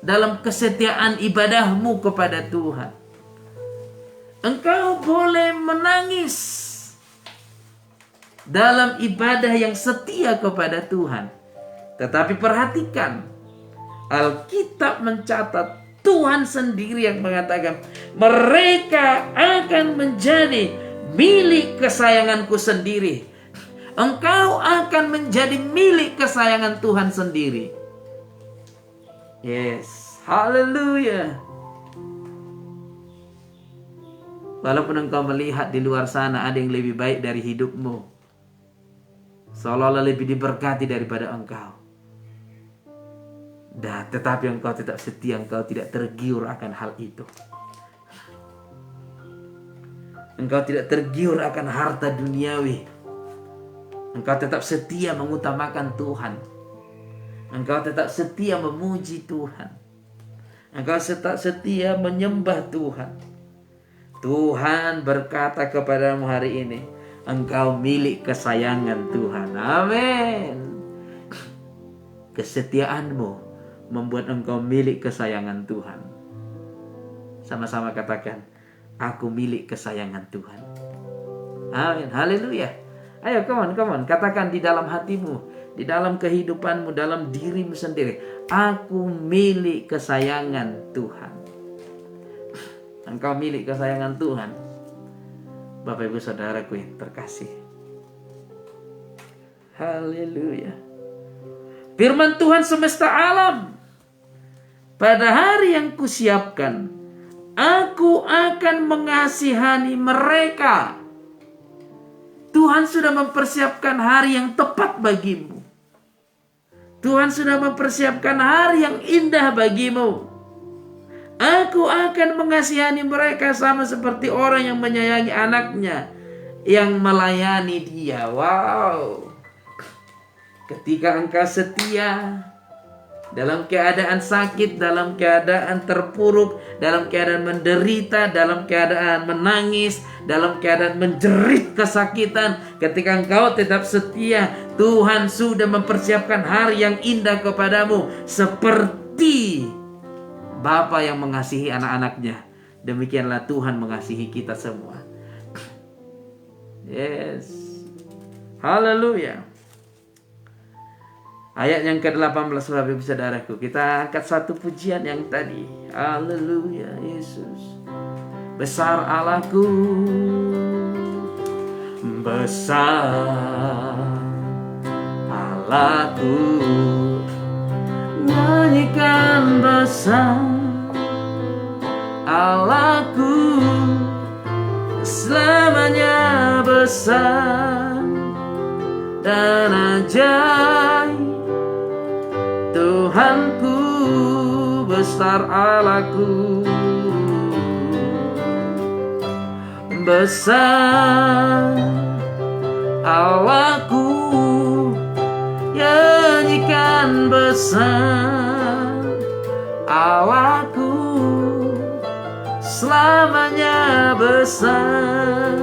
dalam kesetiaan ibadahmu kepada Tuhan. Engkau boleh menangis dalam ibadah yang setia kepada Tuhan. Tetapi perhatikan, Alkitab mencatat Tuhan sendiri yang mengatakan, mereka akan menjadi milik kesayanganku sendiri. Engkau akan menjadi milik kesayangan Tuhan sendiri. Yes, haleluya. Walaupun engkau melihat di luar sana ada yang lebih baik dari hidupmu, seolah-olah lebih diberkati daripada engkau, tetapi engkau tetap setia, engkau tidak tergiur akan hal itu. Engkau tidak tergiur akan harta duniawi. Engkau tetap setia mengutamakan Tuhan. Engkau tetap setia memuji Tuhan. Engkau tetap setia menyembah Tuhan. Tuhan berkata kepadamu hari ini, engkau milik kesayangan Tuhan. Amin. Kesetiaanmu membuat engkau milik kesayangan Tuhan. Sama-sama katakan, aku milik kesayangan Tuhan. Amin. Haleluya. Ayo, come on. Katakan di dalam hatimu, di dalam kehidupanmu, dalam dirimu sendiri, aku milik kesayangan Tuhan. Engkau milik kesayangan Tuhan. Bapak Ibu Saudaraku yang terkasih. Haleluya. Firman Tuhan semesta alam. Pada hari yang kusiapkan, aku akan mengasihani mereka. Tuhan sudah mempersiapkan hari yang tepat bagimu. Tuhan sudah mempersiapkan hari yang indah bagimu. Aku akan mengasihani mereka sama seperti orang yang menyayangi anaknya, yang melayani dia. Wow. Ketika engkau setia dalam keadaan sakit, dalam keadaan terpuruk, dalam keadaan menderita, dalam keadaan menangis, dalam keadaan menjerit kesakitan. Ketika engkau tetap setia, Tuhan sudah mempersiapkan hari yang indah kepadamu. Seperti Bapa yang mengasihi anak-anaknya, demikianlah Tuhan mengasihi kita semua. Yes. Haleluya. Ayat yang ke-18, Bapak Ibu Saudaraku. Kita angkat satu pujian yang tadi. Haleluya, Yesus. Besar Allahku, besar Allahku, nyanyikan besar Allahku, selamanya besar dan ajaib. Tuhanku, besar Allahku, besar Allahku, nyanyikan besar Allahku, selamanya besar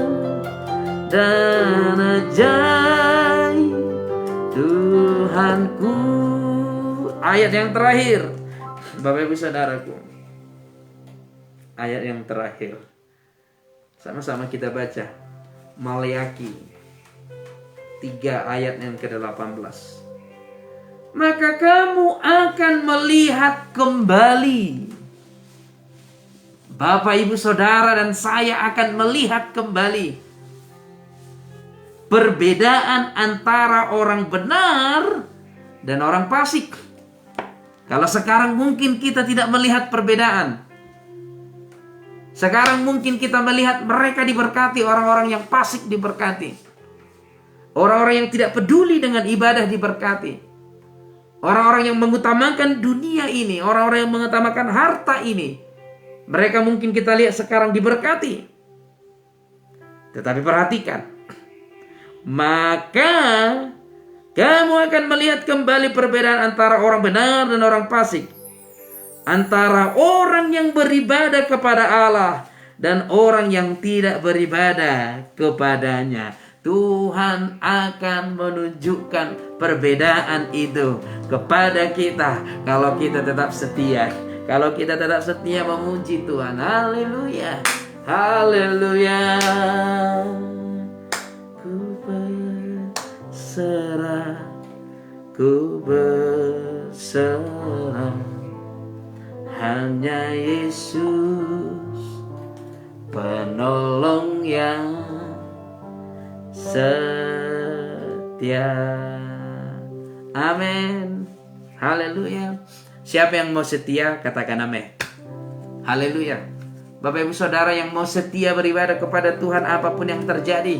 dan ajaib Tuhanku. Ayat yang terakhir, Bapak Ibu Saudaraku. Ayat yang terakhir. Sama-sama kita baca. Maleaki 3 ayat yang ke-18. Maka kamu akan melihat kembali. Bapak, Ibu, Saudara dan saya akan melihat kembali perbedaan antara orang benar dan orang fasik. Kalau sekarang mungkin kita tidak melihat perbedaan. Sekarang mungkin kita melihat mereka diberkati, orang-orang yang fasik diberkati. Orang-orang yang tidak peduli dengan ibadah diberkati. Orang-orang yang mengutamakan dunia ini, orang-orang yang mengutamakan harta ini, mereka mungkin kita lihat sekarang diberkati. Tetapi perhatikan, maka kamu akan melihat kembali perbedaan antara orang benar dan orang fasik, antara orang yang beribadah kepada Allah dan orang yang tidak beribadah kepadanya. Tuhan akan menunjukkan perbedaan itu kepada kita kalau kita tetap setia. Kalau kita tetap setia memuji Tuhan. Haleluya. Haleluya. Ku berserah, hanya Yesus penolong yang setia. Amin. Haleluya. Siapa yang mau setia, katakan amin. Haleluya. Bapak Ibu Saudara yang mau setia beribadah kepada Tuhan apapun yang terjadi,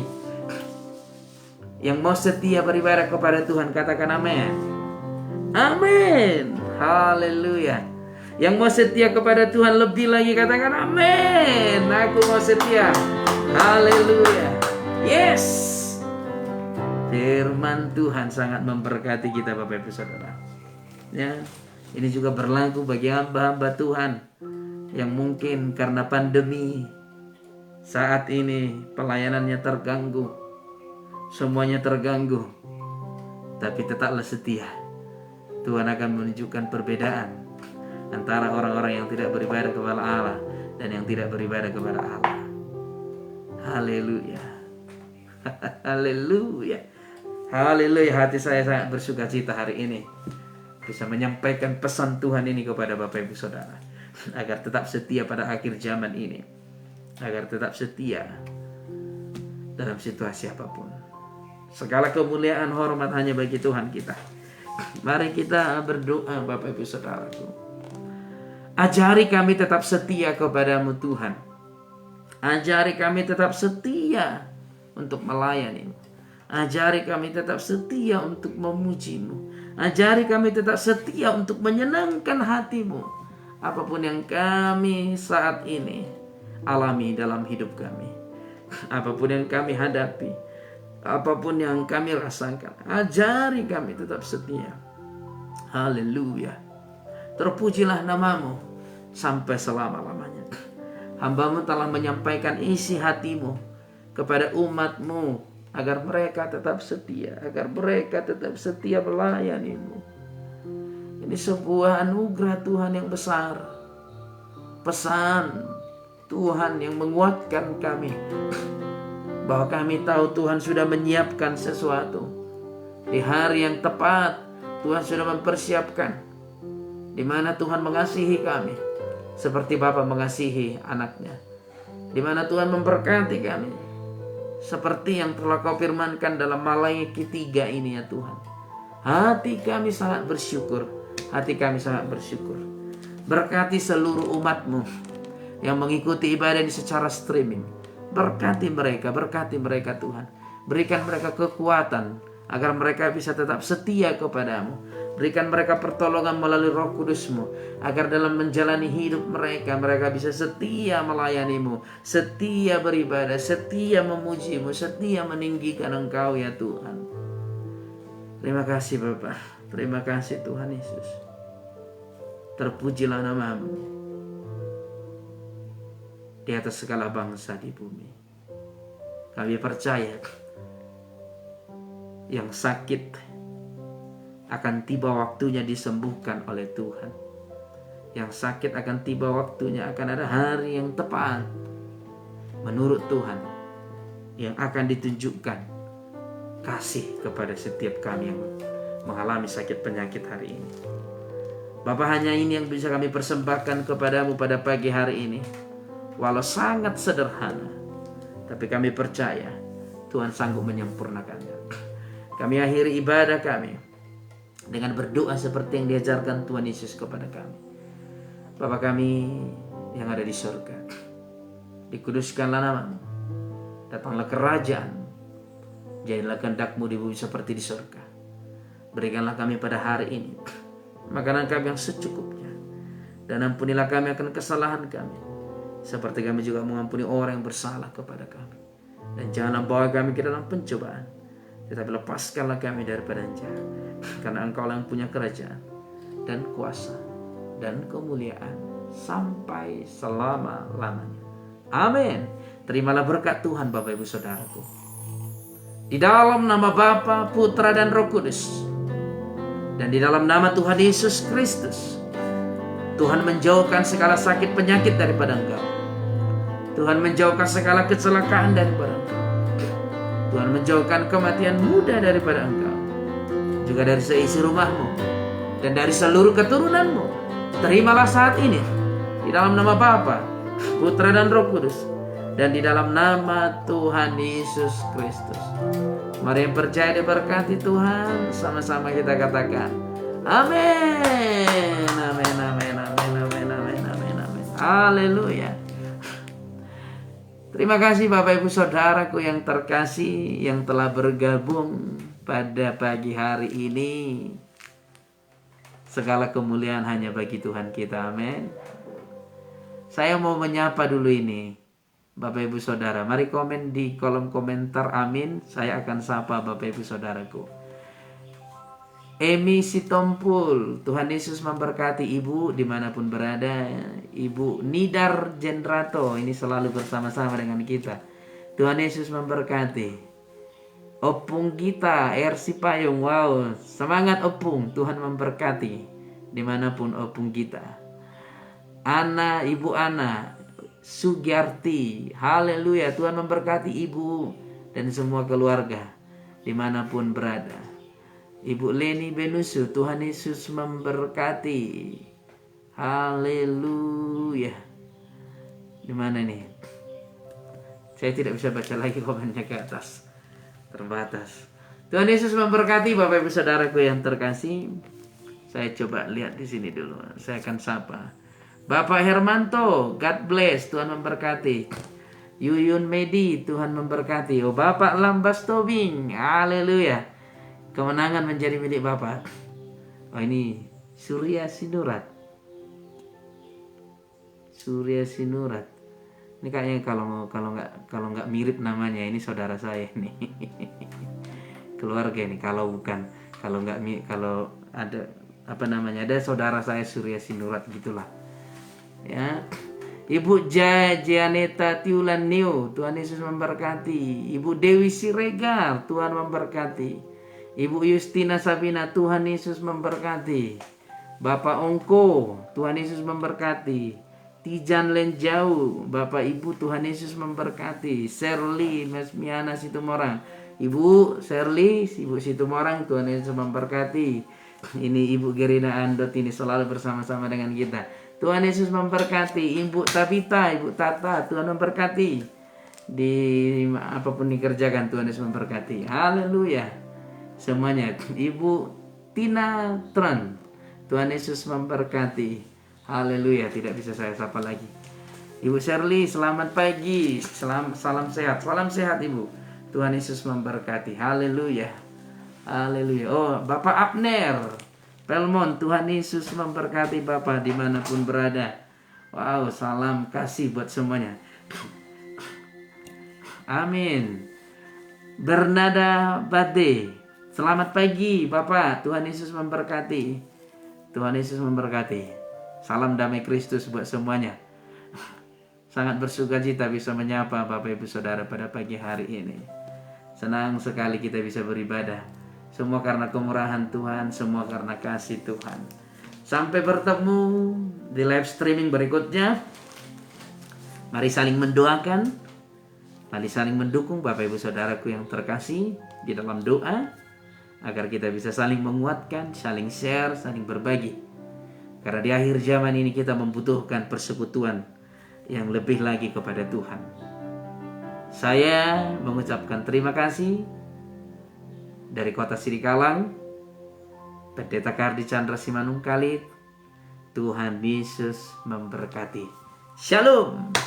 yang mau setia beribadah kepada Tuhan, katakan amin. Amin. Haleluya. Yang mau setia kepada Tuhan lebih lagi, katakan amin. Aku mau setia. Haleluya. Yes. Firman Tuhan sangat memberkati kita, Bapak Ibu Saudara. Ya, ini juga berlaku bagi hamba-hamba Tuhan yang mungkin karena pandemi saat ini pelayanannya terganggu, semuanya terganggu, tapi tetaplah setia. Tuhan akan menunjukkan perbedaan antara orang-orang yang tidak beribadah kepada Allah dan yang tidak beribadah kepada Allah. Haleluya. Haleluya. Haleluya. Hati saya sangat bersuka cita hari ini bisa menyampaikan pesan Tuhan ini kepada Bapak Ibu Saudara, agar tetap setia pada akhir zaman ini, agar tetap setia dalam situasi apapun. Segala kemuliaan hormat hanya bagi Tuhan kita. Mari kita berdoa, Bapak Ibu Saudaraku. Ajari kami tetap setia kepadamu Tuhan. Ajari kami tetap setia untuk melayani-Mu. Ajari kami tetap setia untuk memuji-Mu. Ajari kami tetap setia untuk menyenangkan hati-Mu. Apapun yang kami saat ini alami dalam hidup kami, apapun yang kami hadapi, apapun yang kami rasakan, ajari kami tetap setia. Haleluya. Terpujilah namamu sampai selama-lamanya. Hamba-Mu telah menyampaikan isi hati-Mu kepada umat-Mu agar mereka tetap setia, agar mereka tetap setia melayani-Mu. Ini sebuah anugerah Tuhan yang besar. Pesan Tuhan yang menguatkan kami bahwa kami tahu Tuhan sudah menyiapkan sesuatu. Di hari yang tepat Tuhan sudah mempersiapkan, di mana Tuhan mengasihi kami seperti Bapa mengasihi anaknya, di mana Tuhan memberkati kami seperti yang telah Kau firmankan dalam Malaiki 3 ini ya Tuhan. Hati kami sangat bersyukur, hati kami sangat bersyukur. Berkati seluruh umat-Mu yang mengikuti ibadah ini secara streaming. Berkati mereka Tuhan. Berikan mereka kekuatan agar mereka bisa tetap setia kepadamu. Berikan mereka pertolongan melalui Roh Kudus-Mu, agar dalam menjalani hidup mereka, mereka bisa setia melayani-Mu, setia beribadah, setia memuji-Mu, setia meninggikan Engkau ya Tuhan. Terima kasih Bapa, terima kasih Tuhan Yesus. Terpujilah nama-Mu di atas segala bangsa di bumi. Kami percaya yang sakit akan tiba waktunya disembuhkan oleh Tuhan. Yang sakit akan tiba waktunya, akan ada hari yang tepat menurut Tuhan yang akan ditunjukkan kasih kepada setiap kami yang mengalami sakit penyakit hari ini. Bapa, hanya ini yang bisa kami persembahkan kepadamu pada pagi hari ini. Walau sangat sederhana, tapi kami percaya Tuhan sanggup menyempurnakannya. Kami akhiri ibadah kami dengan berdoa seperti yang diajarkan Tuhan Yesus kepada kami. Bapa kami yang ada di surga, dikuduskanlah nama-Mu, datanglah kerajaan, jadilah kehendak-Mu di bumi seperti di surga. Berikanlah kami pada hari ini makanan kami yang secukupnya, dan ampunilah kami akan kesalahan kami, seperti kami juga mengampuni orang yang bersalah kepada kami. Dan janganlah bawa kami ke dalam pencobaan, tetapi lepaskanlah kami daripada yang jahat. Karena Engkau yang punya kerajaan dan kuasa dan kemuliaan sampai selama-lamanya. Amin. Terimalah berkat Tuhan Bapak Ibu Saudaraku. Di dalam nama Bapa, Putra dan Roh Kudus, dan di dalam nama Tuhan Yesus Kristus, Tuhan menjauhkan segala sakit penyakit daripada Engkau. Tuhan menjauhkan segala kecelakaan daripada Engkau. Tuhan menjauhkan kematian muda daripada Engkau, juga dari seisi rumahmu dan dari seluruh keturunanmu. Terimalah saat ini di dalam nama Bapa, Putra dan Roh Kudus, dan di dalam nama Tuhan Yesus Kristus. Mari yang percaya diberkati Tuhan, sama-sama kita katakan amin. Amin, amin, amin, amin, amin, amin, amin. Haleluya. Terima kasih Bapak Ibu Saudaraku yang terkasih, yang telah bergabung pada pagi hari ini. Segala kemuliaan hanya bagi Tuhan kita, amin. Saya mau menyapa dulu ini Bapak Ibu Saudara. Mari komen di kolom komentar amin. Saya akan sapa Bapak Ibu Saudaraku. Emi Sitompul, Tuhan Yesus memberkati Ibu dimanapun berada. Ibu Nidar Jendrato, ini selalu bersama-sama dengan kita. Tuhan Yesus memberkati. Opung Gita, RC Payung, wow, semangat Opung, Tuhan memberkati dimanapun Opung Gita. Ana, Ibu Ana Sugiarti, haleluya, Tuhan memberkati Ibu dan semua keluarga dimanapun berada. Ibu Leni Benusu, Tuhan Yesus memberkati, haleluya. Di mana nih? Saya tidak bisa baca lagi komennya ke atas, terbatas. Tuhan Yesus memberkati Bapak Ibu Saudaraku yang terkasih. Saya coba lihat di sini dulu. Saya akan sapa. Bapak Hermanto, God bless, Tuhan memberkati. Yuyun Medi, Tuhan memberkati. Oh, Bapak Lambas Tobing, haleluya. Kemenangan menjadi milik Bapak. Oh, ini Surya Sinurat. Surya Sinurat. Ini kayaknya kalau nggak mirip namanya, ini saudara saya nih. Keluarga ini, kalau bukan, kalau ada ada saudara saya Surya Sinurat gitulah. Ya. Ibu Janeta Tiulan Neo, Tuhan Yesus memberkati. Ibu Dewi Siregar, Tuhan memberkati. Ibu Justina Sabina, Tuhan Yesus memberkati. Bapak Ongko, Tuhan Yesus memberkati. Tijan Lenjau, Bapak Ibu, Tuhan Yesus memberkati. Shirley Mesmiana Situmorang, Ibu Shirley, Ibu Situmorang, Tuhan Yesus memberkati. Ini Ibu Gerina Andot ini selalu bersama-sama dengan kita. Tuhan Yesus memberkati. Ibu Tabita, Ibu Tata, Tuhan memberkati. Di apapun dikerjakan, Tuhan Yesus memberkati. Haleluya. Semuanya. Ibu Tina Tran, Tuhan Yesus memberkati. Haleluya, tidak bisa saya sapa lagi. Ibu Shirley, selamat pagi. Salam sehat. Salam sehat Ibu. Tuhan Yesus memberkati. Haleluya. Haleluya. Oh, Bapak Abner Pelmon, Tuhan Yesus memberkati Bapak dimanapun berada. Wow, salam kasih buat semuanya. Amin. Bernada Bade, selamat pagi Bapak. Tuhan Yesus memberkati. Tuhan Yesus memberkati. Salam damai Kristus buat semuanya. Sangat bersukacita bisa menyapa Bapak Ibu Saudara pada pagi hari ini. Senang sekali kita bisa beribadah. Semua karena kemurahan Tuhan, semua karena kasih Tuhan. Sampai bertemu di live streaming berikutnya. Mari saling mendoakan, mari saling mendukung Bapak Ibu Saudaraku yang terkasih di dalam doa, agar kita bisa saling menguatkan, saling share, saling berbagi. Karena di akhir zaman ini kita membutuhkan persekutuan yang lebih lagi kepada Tuhan. Saya mengucapkan terima kasih dari Kota Sidikalang, Pendeta Kardi Chandra Simanung Kalit. Tuhan Yesus memberkati. Shalom.